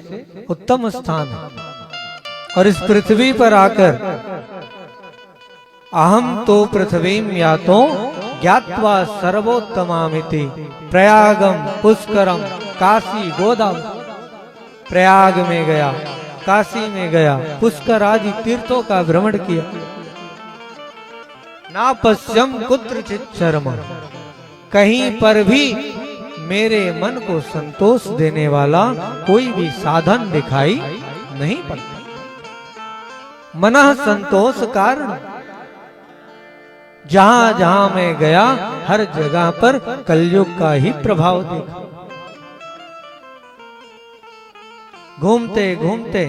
उत्तम स्थान है। और इस पृथ्वी पर आकर अहम तो पृथ्वीम यातो ज्ञात्वा सर्वोत्तमामिति प्रयागम पुष्करम काशी गोदाम। प्रयाग में गया, काशी में गया, पुष्कर आदि तीर्थों का भ्रमण किया। ना पश्यम कुत्रचित शर्मा, कहीं पर भी मेरे मन को संतोष देने वाला कोई भी साधन दिखाई नहीं पड़ता। मनः संतोष कारण, जहां जहां मैं गया हर जगह पर कलयुग का ही प्रभाव देखा। घूमते घूमते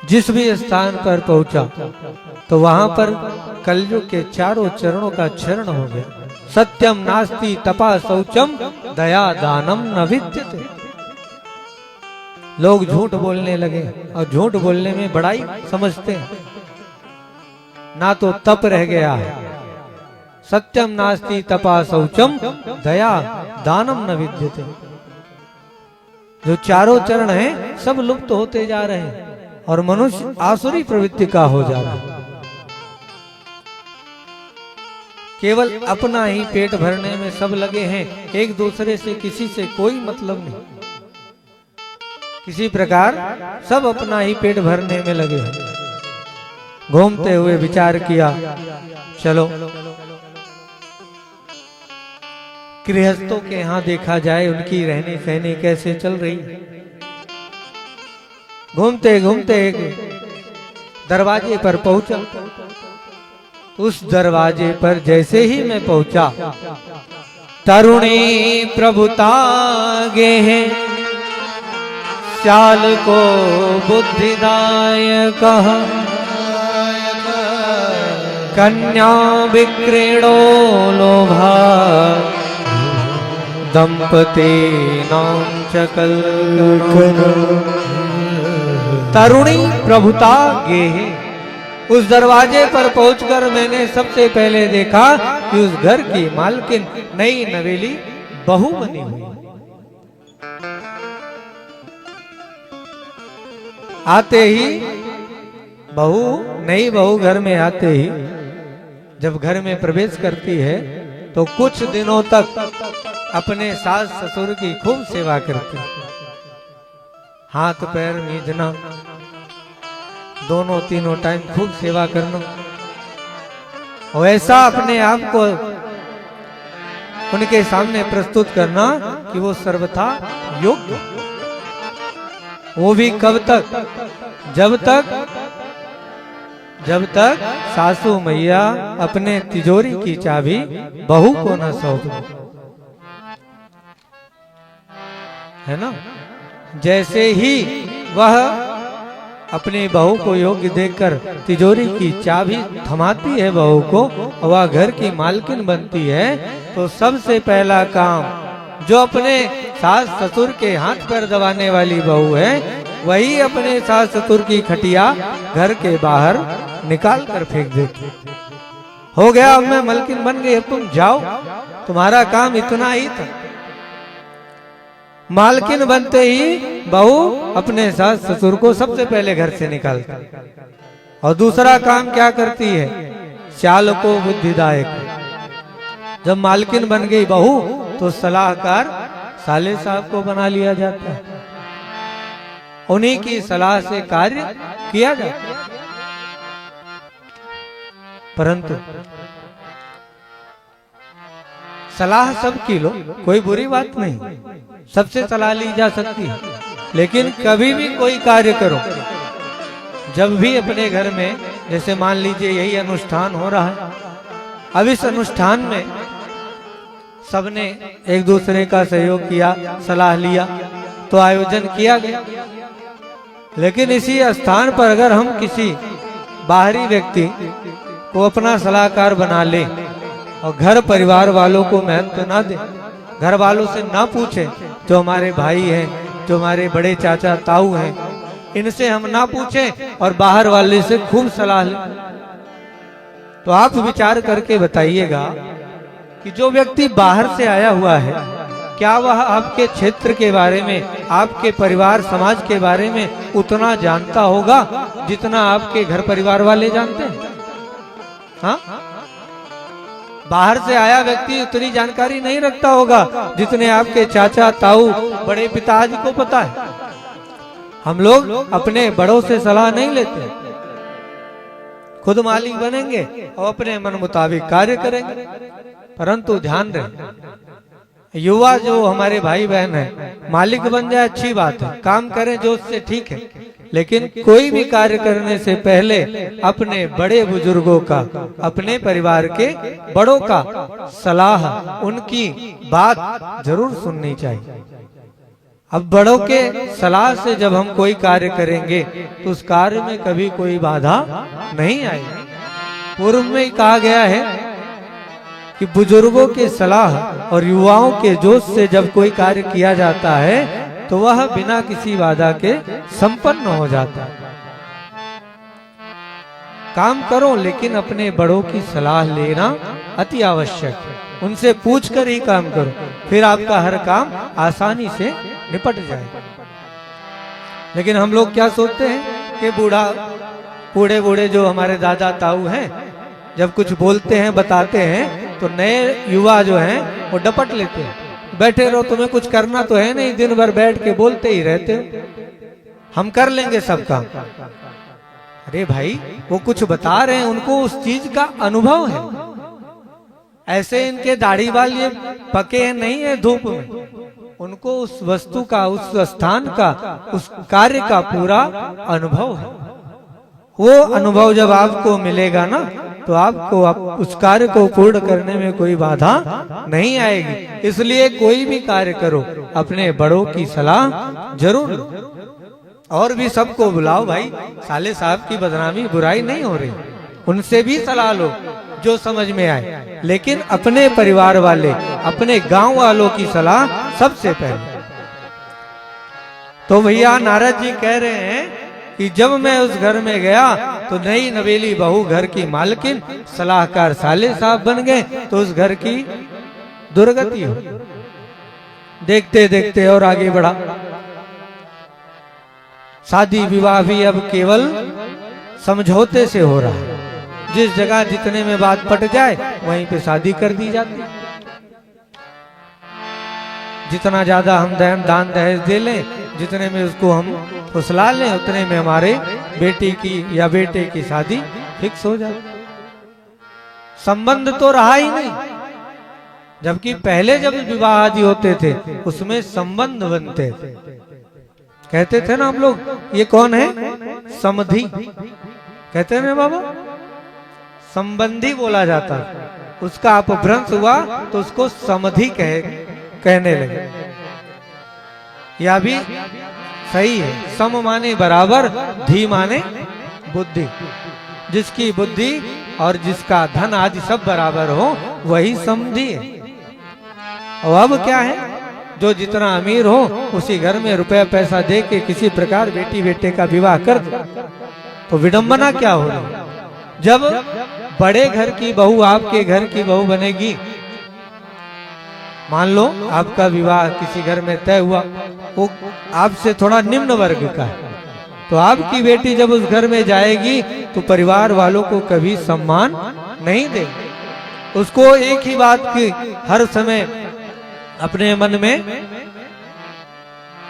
जिस भी स्थान पर पहुंचा तो वहां पर कलयुग के चारों चरणों का चरण हो गया। सत्यम नास्ति तपा शौचम दया दानम न विद्यते। लोग झूठ बोलने लगे और झूठ बोलने में बड़ाई समझते हैं। ना तो तप रह गया है, सत्यम नास्ति तपा शौचम दया दानम न विद्यते। जो चारों चरण हैं सब लुप्त होते जा रहे हैं और मनुष्य आसुरी प्रवृत्ति का हो जा रहा है। केवल अपना ही पेट भरने में सब लगे हैं, एक दूसरे से किसी से कोई मतलब नहीं। किसी प्रकार सब अपना ही पेट भरने में लगे हैं। घूमते हुए विचार किया, चलो गृहस्थों के यहाँ देखा जाए उनकी रहनी सहनी कैसे चल रही। घूमते घूमते एक दरवाजे पर पहुंचा। उस दरवाजे पर जैसे ही मैं पहुंचा, तरुणी प्रभुता गे है श्याल को बुद्धिदायक कन्या विक्रीणो लोभा दंपति नाम चकल। तरुणी प्रभुता गे है। उस दरवाजे पर पहुंचकर मैंने सबसे पहले देखा कि उस घर की मालकिन नई नवेली बहू बनी हुई। आते ही बहू, नई बहू घर में आते ही जब घर में प्रवेश करती है तो कुछ दिनों तक अपने सास ससुर की खूब सेवा करती। हाथ पैर मीजना, दोनों तीनों टाइम खूब सेवा करना, और ऐसा अपने आप को उनके सामने प्रस्तुत करना कि वो सर्वथा योग्य। वो भी कब तक? जब तक सासू मैया अपने तिजोरी की चाबी बहू को न सौंप दे, है ना। जैसे ही वह अपनी बहू को योग्य देखकर तिजोरी की चाबी थमाती है बहू को, वह घर की मालकिन बनती है, तो सबसे पहला काम जो अपने सास ससुर के हाथ पैर दबाने वाली बहू है, वही अपने सास ससुर की खटिया घर के बाहर निकाल कर फेंक देती। हो गया, अब मैं मालकिन बन गई, अब तुम जाओ, तुम्हारा काम इतना ही था। मालकिन बनते ही बहू अपने सास ससुर को सबसे पहले घर से निकालती, और दूसरा काम क्या करती है? श्याल को बुद्धिदायक। जब मालकिन बन गई बहू तो सलाहकार साले साहब को बना लिया जाता है, उन्हीं की सलाह से कार्य किया जाता है। परंतु सलाह सबकी लो, कोई बुरी बात नहीं, सबसे सलाह ली जा सकती है। लेकिन कभी भी कोई कार्य करो, जब भी अपने घर में, जैसे मान लीजिए यही अनुष्ठान हो रहा है, अब इस अनुष्ठान में सबने एक दूसरे का सहयोग किया, सलाह लिया, तो आयोजन किया गया। लेकिन इसी स्थान पर अगर हम किसी बाहरी व्यक्ति को अपना सलाहकार बना ले और घर परिवार वालों को महत्व ना दे, घर वालों से ना पूछे, जो हमारे भाई हैं, जो हमारे बड़े चाचा ताऊ हैं, इनसे हम ना पूछें और बाहर वाले से खूब सलाह लें, तो आप विचार करके बताइएगा कि जो व्यक्ति बाहर से आया हुआ है, क्या वह आपके क्षेत्र के बारे में, आपके परिवार समाज के बारे में उतना जानता होगा जितना आपके घर परिवार वाले जानते हैं? हाँ, बाहर से आया व्यक्ति उतनी जानकारी नहीं रखता होगा जितने आपके चाचा ताऊ बड़े पिताजी को पता है। हम लोग अपने बड़ों से सलाह नहीं लेते, खुद मालिक बनेंगे और अपने मन मुताबिक कार्य करेंगे। परंतु ध्यान रहे, युवा जो हमारे भाई बहन है, मालिक बन जाए अच्छी बात है, काम करें जो उससे ठीक है, लेकिन कोई भी कार्य करने से पहले अपने बड़े बुजुर्गों का, अपने परिवार के बड़ों का सलाह, उनकी बात जरूर सुननी चाहिए। अब बड़ों के सलाह से जब हम कोई कार्य करेंगे तो उस कार्य में कभी कोई बाधा नहीं आएगी। पूर्व में ही कहा गया है कि बुजुर्गों के सलाह और युवाओं के जोश से जब कोई कार्य किया जाता है तो वह बिना किसी बाधा के संपन्न हो जाता है। काम करो लेकिन अपने बड़ों की सलाह लेना अति आवश्यक है, उनसे पूछकर ही काम करो, फिर आपका हर काम आसानी से निपट जाएगा। लेकिन हम लोग क्या सोचते हैं कि बूढ़े बूढ़े जो हमारे दादा ताऊ हैं, जब कुछ बोलते हैं बताते हैं तो नए युवा जो हैं वो डपट लेते हैं, बैठे रहो, तुम्हें कुछ करना तो है नहीं, दिन भर बैठ के बोलते ही रहते हो, हम कर लेंगे सब काम। अरे भाई, वो कुछ बता रहे हैं, उनको उस चीज का अनुभव है। ऐसे इनके दाढ़ी बाल ये पके नहीं है धूप में, उनको उस वस्तु का, उस स्थान का, उस कार्य का पूरा अनुभव है। वो अनुभव जब आपको मिलेगा ना तो आपको उस कार्य को पूर्ण करने में कोई बाधा नहीं आएगी। इसलिए कोई भी कार्य करो अपने बड़ों की सलाह जरूर लो, और भी सबको बुलाओ भाई, साले साहब की बदनामी बुराई नहीं हो रही, उनसे भी सलाह लो जो समझ में आए, लेकिन अपने परिवार वाले, अपने गांव वालों की सलाह सबसे पहले। तो भैया नारद जी कह रहे हैं कि जब मैं उस घर में गया तो नई नवेली बहू घर की मालकिन, सलाहकार साले साहब बन गए, तो उस घर की दुर्गति हो। देखते देखते और आगे बढ़ा, शादी विवाह भी अब केवल समझौते से हो रहा है। जिस जगह जितने में बात पट जाए वहीं पे शादी कर दी जाती। जितना ज्यादा हम दान दहेज दे लें, जितने में उसको हम फुसला लें, उतने में हमारे बेटी की या बेटे की शादी फिक्स हो जाती। संबंध तो रहा ही नहीं, जबकि पहले जब विवाह आदि होते थे उसमें संबंध बनते थे। कहते थे ना हम लोग, ये कौन है? समधी कहते हैं बाबा, संबंधी बोला जाता, उसका अपभ्रंश हुआ तो उसको समधी कहने लगे। यह भी सही है, सम माने बराबर, धी माने बुद्धि। जिसकी बुद्धि और जिसका धन आदि सब बराबर हो वही समधी है। और अब क्या है, जो जितना अमीर हो उसी घर में रुपया पैसा दे के किसी प्रकार बेटी बेटे का विवाह कर दो, तो विडंबना क्या हो रही। जब बड़े घर की बहू आपके घर की बहू बनेगी, मान लो आपका विवाह किसी घर में तय हुआ, वो आपसे थोड़ा निम्न वर्ग का है, तो आपकी बेटी जब उस घर में जाएगी तो परिवार वालों को कभी सम्मान नहीं देंगे। उसको एक ही बात की हर समय अपने मन में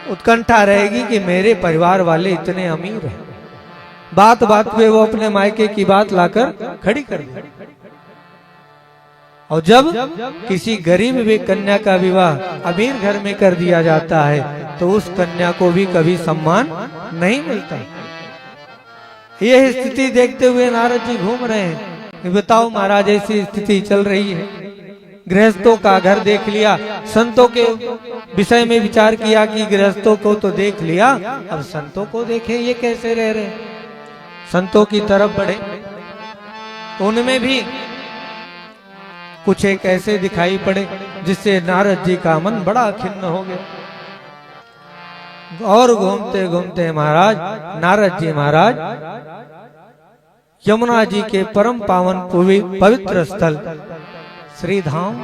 उत्कंठा रहेगी कि मेरे परिवार वाले इतने अमीर हैं। बात बात पे वो अपने मायके की बात लाकर खड़ी कर दी। और जब किसी गरीब भी कन्या का विवाह अमीर घर में कर दिया जाता है तो उस कन्या को भी कभी सम्मान नहीं मिलता। यह स्थिति देखते हुए नारद जी घूम रहे हैं कि बताओ महाराज ऐसी स्थिति चल रही है। गृहस्थों का घर देख लिया, संतों के विषय में विचार किया कि गृहस्थों को तो देख लिया, अब संतों को देखें ये कैसे रह रहे हैं। संतों की तरफ बढ़े तो उनमें भी कुछ एक ऐसे दिखाई पड़े जिससे नारद जी का मन बड़ा खिन्न हो गया। और घूमते घूमते महाराज नारद जी महाराज यमुना जी के परम पावन पवित्र स्थल श्री धाम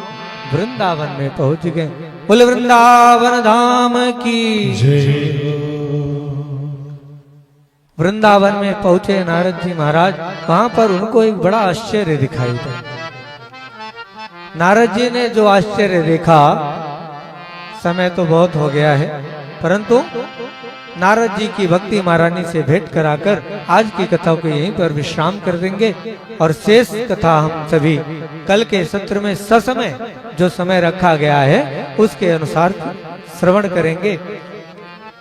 वृंदावन में पहुंच गए। बोल वृंदावन धाम की जय। वृंदावन में पहुंचे नारद जी महाराज, वहां पर उनको एक बड़ा आश्चर्य दिखाई दिया। नारद जी ने जो आश्चर्य देखा, समय तो बहुत हो गया है, परंतु नारद जी की भक्ति महारानी से भेंट कराकर आज की कथा को यहीं पर विश्राम कर देंगे और शेष कथा हम सभी कल के सत्र में ससमय जो समय रखा गया है उसके अनुसार श्रवण करेंगे।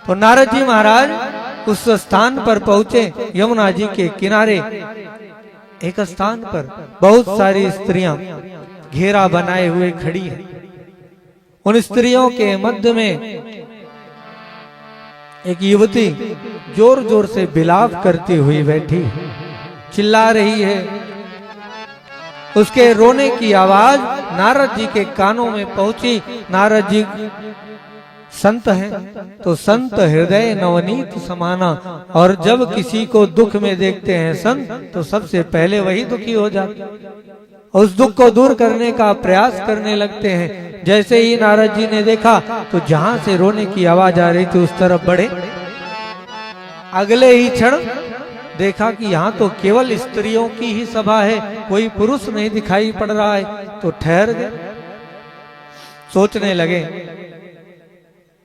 तो नारद जी महाराज उस स्थान पर पहुंचे, यमुना जी के किनारे एक स्थान पर बहुत सारी स्त्रियां घेरा बनाए हुए खड़ी हैं। उन स्त्रियों के मध्य में एक युवती जोर जोर से विलाप करती हुई बैठी, चिल्ला रही है। उसके रोने की आवाज नारद जी के कानों में पहुंची। नारद जी संत हैं तो संत हृदय नवनीत समाना, और जब किसी को दुख में देखते हैं संत तो सबसे पहले वही दुखी हो जाते, उस दुख को दूर करने का प्रयास करने लगते हैं। जैसे ही नारद जी ने देखा तो जहां से रोने की आवाज आ रही थी उस तरफ बढ़े। अगले ही क्षण देखा कि यहाँ तो केवल स्त्रियों की ही सभा है, कोई पुरुष नहीं दिखाई पड़ रहा है, तो ठहर गए। सोचने लगे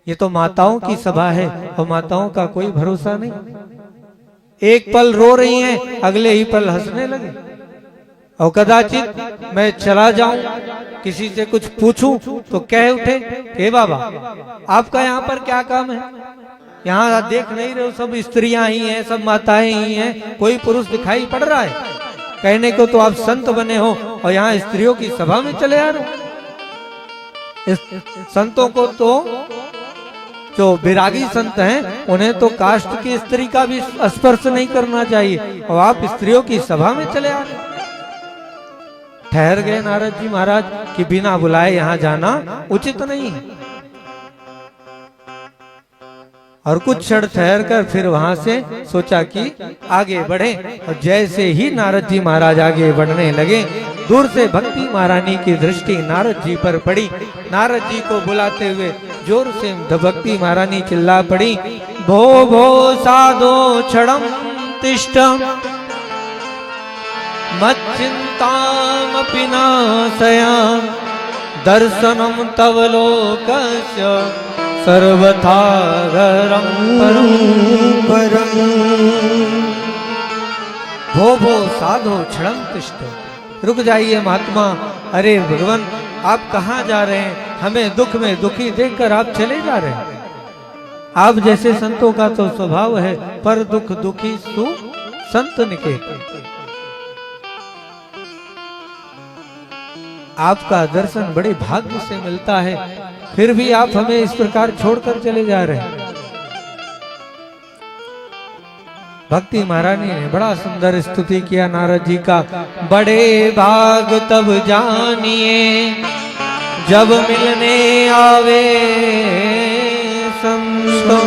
ये तो माताओं की सभा है और माताओं का कोई भरोसा नहीं। एक पल रो रही हैं, अगले ही पल हंसने लगे। और कदाचित मैं चला जाऊं, किसी से कुछ पूछूं तो कह उठे, हे बाबा आपका यहाँ पर क्या काम है? यहाँ देख नहीं रहे हो सब स्त्रियां ही हैं, सब माताएं ही हैं, कोई पुरुष दिखाई पड़ रहा है? कहने को तो आप संत बने हो और यहाँ स्त्रियों की सभा में चले आ रहे हो। संतों को तो जो विरागी संत हैं उन्हें तो काष्ठ की स्त्री का भी स्पर्श नहीं करना चाहिए, और आप स्त्रियों की सभा में चले आ रहे। ठहर गए नारद जी महाराज कि बिना बुलाए यहाँ जाना उचित नहीं है। और कुछ क्षण ठहर कर फिर वहां से सोचा कि आगे बढ़े। और जैसे ही नारद जी महाराज आगे बढ़ने लगे, दूर से भक्ति महारानी की दृष्टि नारद जी पर पड़ी। नारद जी को बुलाते हुए जोर से भक्ति महारानी चिल्ला पड़ी, भो भो साधो क्षणम तिष्ठम मच्चिंतामपि नाशयाम दर्शनम तव लोकस्य सर्वथा घरम परम। भो भो साधो क्षणम तिष्ठ, रुक जाइए महात्मा। अरे भगवान आप कहाँ जा रहे हैं? हमें दुख में दुखी देखकर आप चले जा रहे हैं। आप जैसे संतों का तो स्वभाव है, पर दुख दुखी सु संत निकेत। आपका दर्शन बड़े भाग्य से मिलता है, फिर भी आप हमें इस प्रकार छोड़कर चले जा रहे हैं। भक्ति महारानी ने बड़ा सुंदर स्तुति किया नारद जी का। बड़े भाग तब जानिए जब मिलने आवे संतों,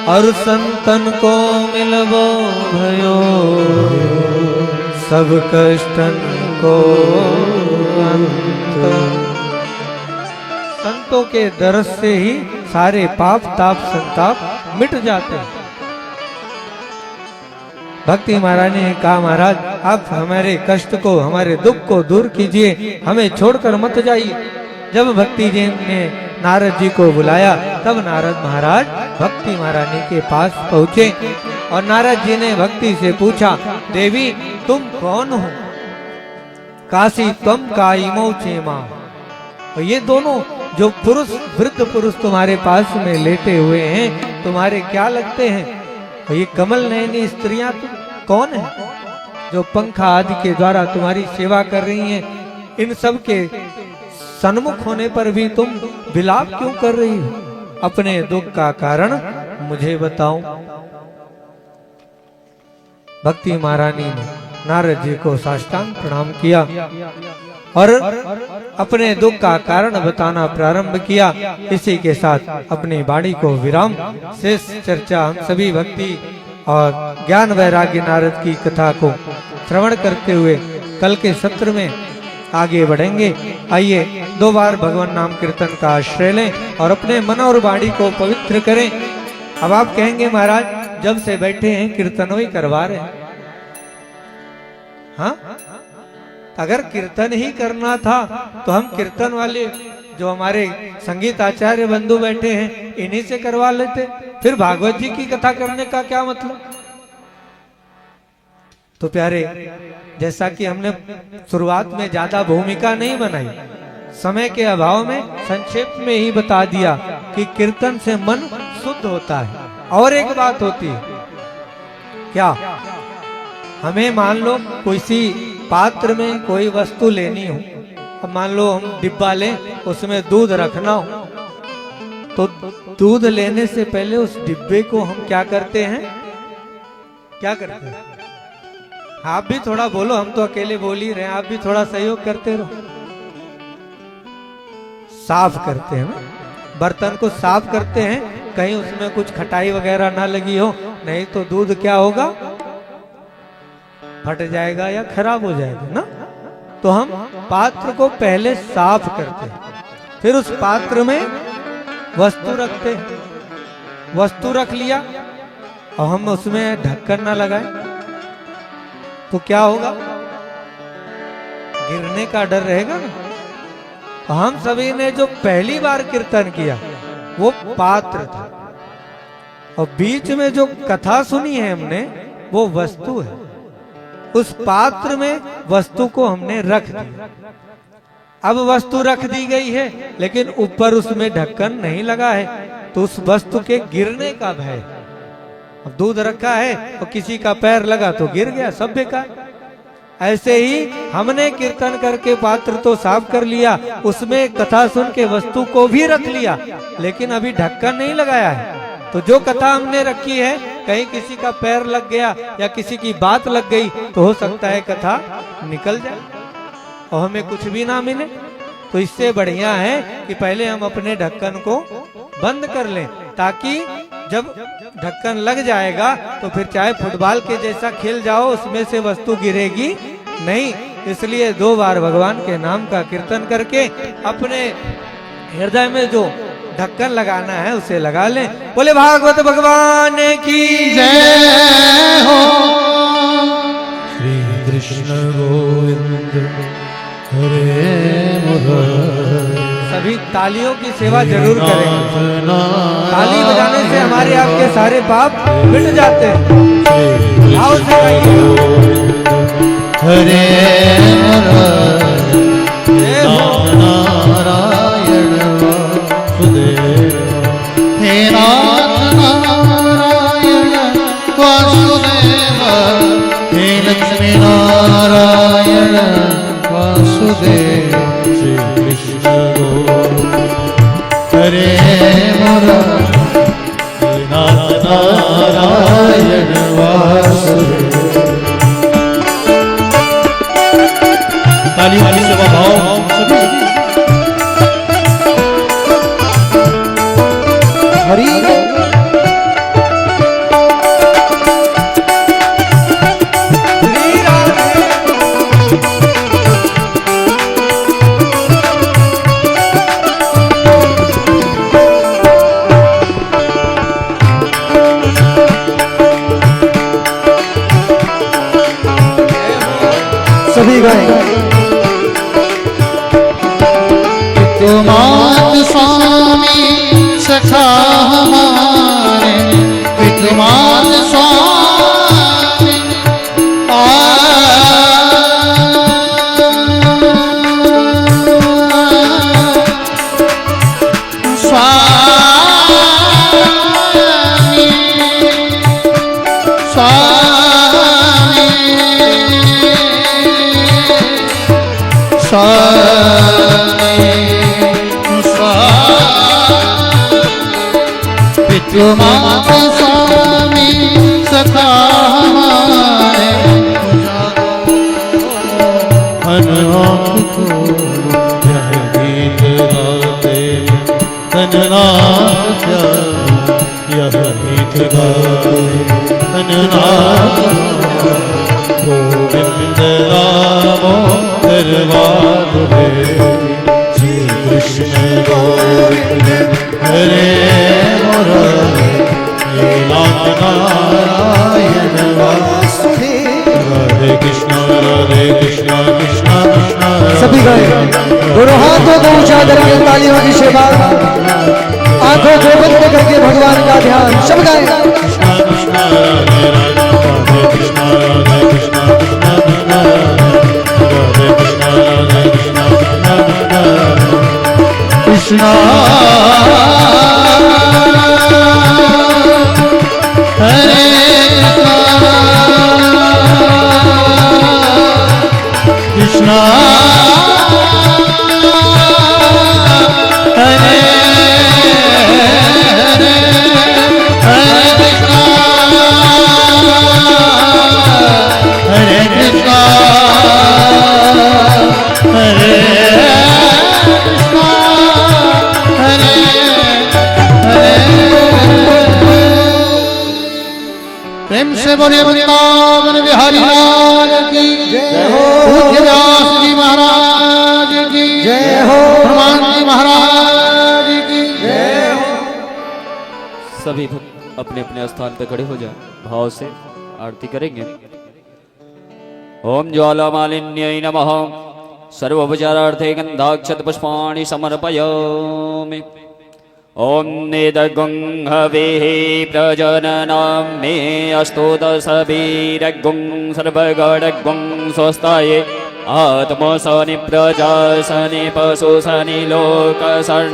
और संतन को मिलबो भयो सब कष्टन को अंत। संतों के दर्श से ही सारे पाप ताप संताप मिट जाते हैं। भक्ति महारानी ने कहा, महाराज आप हमारे कष्ट को, हमारे दुख को दूर कीजिए, हमें छोड़कर मत जाइए। जब भक्ति जी ने नारद जी को बुलाया। तब नारद महाराज भक्ति महारानी के पास पहुँचे और नारद जी ने भक्ति से पूछा, देवी तुम कौन हो? काशी त्वम काइमो चेमा। और ये दोनों जो पुरुष, वृद्ध पुरुष तुम्हारे पास में लेटे हुए हैं, तुम्हारे क्या लगते हैं? और ये कमल नयनी स्त्रियां तुम कौन है जो पंखा आदि के द्वारा तुम्हारी सेवा कर रही हैं? इन सब के सन्मुख होने पर भी तुम विलाप क्यों कर रही हो? अपने दुख का कारण मुझे बताओ। भक्ति महारानी ने नारद जी को साष्टांग प्रणाम किया और अपने दुख का कारण बताना प्रारंभ किया। इसी के साथ अपनी वाणी को विराम। शेष चर्चा हम सभी भक्ति और ज्ञान वैराग्य नारद की कथा को श्रवण करते हुए कल के सत्र में आगे बढ़ेंगे। आइए 2 बार भगवान नाम कीर्तन का आश्रय लें और अपने मन और वाणी को पवित्र करें। अब आप कहेंगे महाराज जब से बैठे हैं कीर्तन ही करवा रहे हैं। हाँ, अगर कीर्तन ही करना था तो हम कीर्तन वाले जो हमारे संगीत आचार्य बंधु बैठे हैं इन्हीं से करवा लेते। फिर भागवत जी की कथा करने का क्या मतलब? तो प्यारे, जैसा कि हमने शुरुआत में ज्यादा भूमिका नहीं बनाई, समय के अभाव में संक्षेप में ही बता दिया कि कीर्तन से मन शुद्ध होता है। और एक बात होती है क्या, हमें मान लो किसी पात्र में कोई वस्तु लेनी हो, अब मान लो हम डिब्बा लें, उसमें दूध रखना हो, तो दूध लेने से पहले उस डिब्बे को हम क्या करते हैं? क्या करते हैं? आप भी थोड़ा बोलो, हम तो अकेले बोल ही रहे हैं, आप भी थोड़ा सहयोग करते रहो। साफ करते हैं, बर्तन को साफ करते हैं, कहीं उसमें कुछ खटाई वगैरह ना लगी हो, नहीं तो दूध क्या होगा? फट जाएगा या खराब हो जाएगा ना। तो हम पात्र को पहले साफ करते हैं, फिर उस पात्र में वस्तु रखते हैं। वस्तु रख लिया और हम उसमें ढक्कन ना लगाएं तो क्या होगा? गिरने का डर रहेगा ना। तो हम सभी ने जो पहली बार कीर्तन किया वो पात्र था, और बीच में जो कथा सुनी है हमने वो वस्तु है। उस पात्र में वस्तु को हमने रख दिया। अब वस्तु रख दी गई है लेकिन ऊपर उसमें ढक्कन नहीं लगा है, तो उस वस्तु के गिरने का भय। अब दूध रखा है और किसी का पैर लगा तो गिर गया, सब बेकार। ऐसे ही हमने कीर्तन करके पात्र तो साफ कर लिया, उसमें कथा सुन के वस्तु को भी रख लिया, लेकिन अभी ढक्कन नहीं लगाया है। तो जो कथा हमने रखी है, कहीं किसी का पैर लग गया या किसी की बात लग गई तो हो सकता है कथा निकल जाए और हमें कुछ भी ना मिले। तो इससे बढ़िया है कि पहले हम अपने ढक्कन को बंद कर लें, ताकि जब ढक्कन लग जाएगा तो फिर चाहे फुटबॉल के जैसा खेल जाओ, उसमें से वस्तु गिरेगी नहीं। इसलिए 2 बार भगवान के नाम का कीर्तन करके अपने हृदय में जो ढक्कन लगाना है उसे लगा लें। बोले भागवत भगवान की जय हो। श्री कृष्ण गोविंद हरे मुरारी। सभी तालियों की सेवा जरूर करें। ताली बजाने से हमारे आपके सारे पाप मिट जाते हैं। आओ से हरे नारायण वासुदेव, हे नारायण वासुदेव, हे लक्ष्मी नारायण वासुदेव। श्री कृष्ण हरे मुरारी, नारायण वासुदेव। ताली वाली सेवा भाव सभी हरि सभी गाएंगे। तुम स्वामी सखा हमारे विद्वान स्वामी विद्वान स्वामी सखा हमारे अननाथ को यह गीत गाते अननाथ यह गीत गाते अननाथ गोविंद रामो दरबार श्री कृष्ण गोविंद हरे मुरारी नारायण वासुदेव राधे कृष्ण कृष्ण कृष्ण सभी गए दोनों हाथों को ऊंचा करके तालियों की सेवा आंखों को बंद करके भगवान का ध्यान सब गाए कृष्ण कृष्ण राधे राधे कृष्ण राधे कृष्ण राधे कृष्ण राधे कृष्ण कृष्ण हरे कृष्ण हरे प्रेम से बोले वृंदावन बिहारी लाल की जय हो। पूज्य व्यास जी महाराज की जय हो। हनुमान जी महाराज की जय हो। सभी भक्त अपने अपने स्थान पर खड़े हो जाएं, भाव से आरती करेंगे। ओम ज्वाला मालिन्यै नमः। सर्वोपचारार्थे गंधाक्षत पुष्पाणि समर्पयामि। ओम नेदगं हवेः प्रजननं मे अस्तु दशभिरगुं सर्वगणगुं स्वस्ताये आत्मसनि प्रजासनि पशुसनि लोकसन्नभयसनिः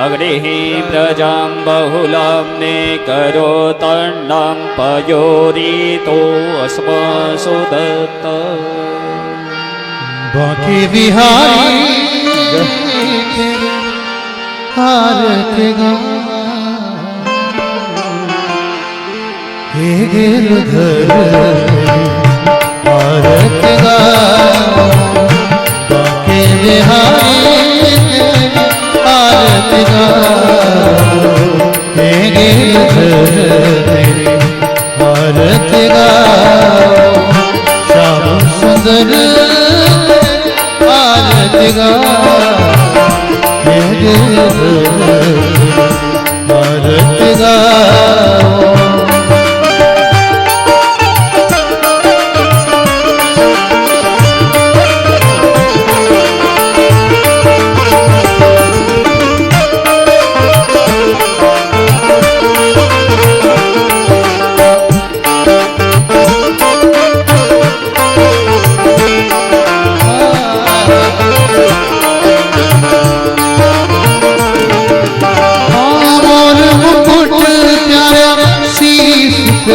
अग्निः प्रजां बहुलां ने करोतन्नं पयोरितो अस्मसु दत्त। बांके बिहारी आरती गा हे गिरधर आरती गा बांके बिहारी आरती गा हे गिरधर आरती गा श्याम सुंदर आरती गा आरती गा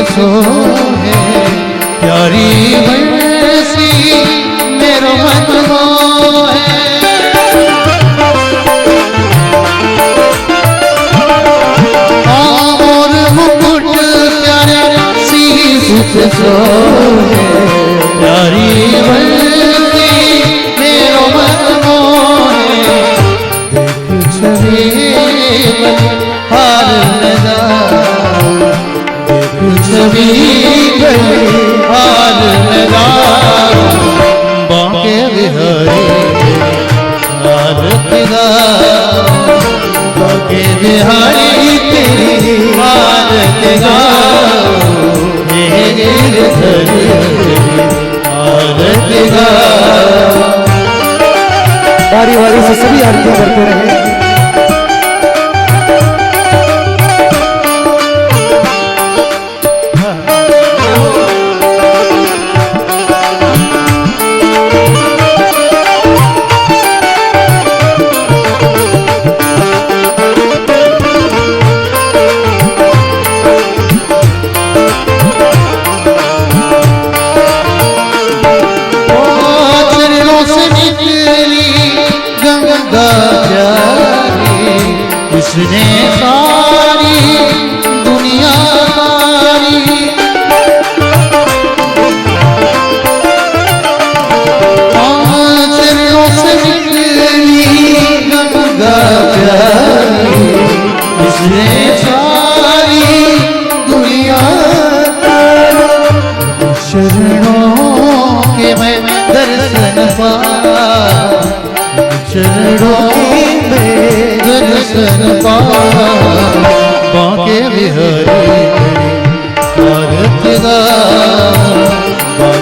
सोहे प्यारी बंसी मेरो मन मोहे और मुकुट प्यारे शीश पे सोहे प्यारी बंसी मेरो मन मोहे देख छवि हार लगा छवि हार लगा बांके बिहारी आरती गा बांके बिहारी तेरी आरती गा हे गिरधर आरती गा। बारी बारी से सभी आरतियां करते रहे।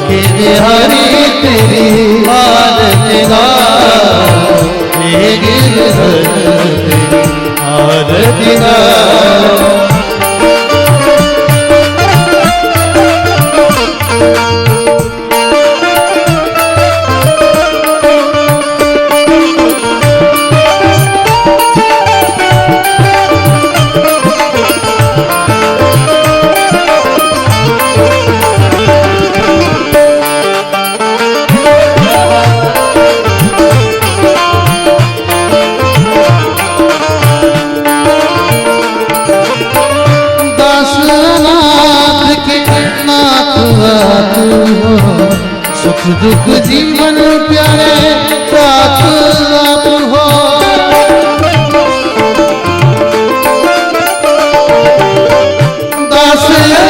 बाके बिहारी तेरी आरती गाओ, हे गिरधर तेरी आरती गाओ। सुख दुख जीवन प्यारे साथ आप हो, दास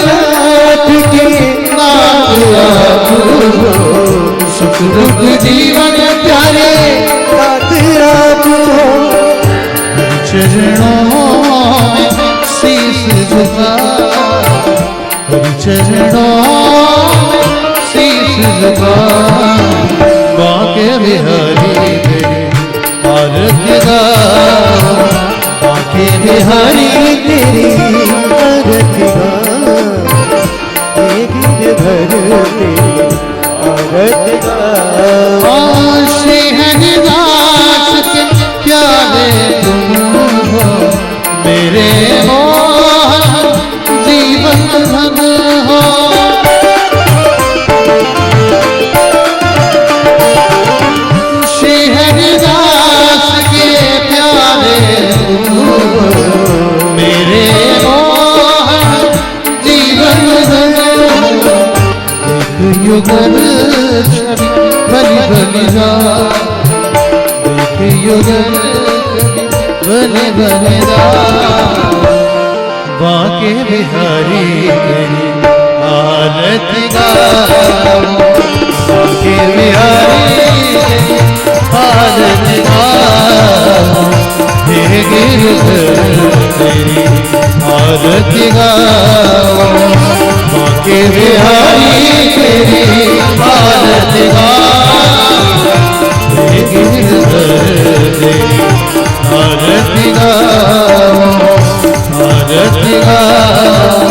नाथ के नाथ आप हो। सुख दुख जीवन प्यारे साथ आप हो। चरणों में शीश झुका, हरि चरणों बाके बिहारी तेरी आरती गाओ, बाके बिहारी तेरी आरती गाओ, हे गिरधर तेरी आरती गाओ। श्री हरिदास के प्यारे तुम हो, मेरे मोहन जीवन धन हो। युगल छवि बलि बलि जा, देख युगल बलि बलि जा। बाके बिहारी तेरी आरती गाओ, बाके बिहारी तेरी आरती गाओ, हे गिरधर तेरी आरती गाओ। बाके बिहारी तेरी आरती गाओ, हे गिरधर तेरी आरती गाओ, आरती गाओ,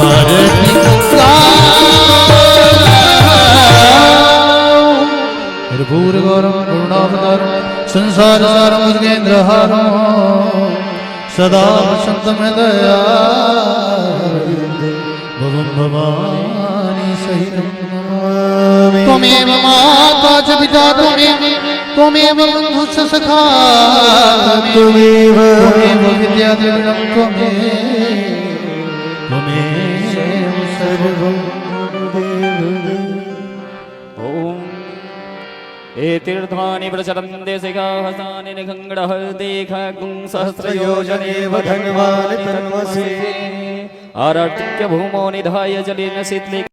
आरती गाओ। भूर गौरम पूर्णावतारम संसार सारम उद्गेन्द्रहारम, सदा वसंत में दया भवम भवानी सहितम नमामि। त्वमेव माता च पिता त्वमेव बन्धुश्च सखा त्वमेव विद्या द्रविणं त्वमेव सर्वं तीर्थानि प्रचरन्ते शिखाहस्तानि निखङ्गडः देखागुं सहस्रयोजनेव धन्वान् तन्वसे आराट्य भूमौ निधाय जलेन शीतले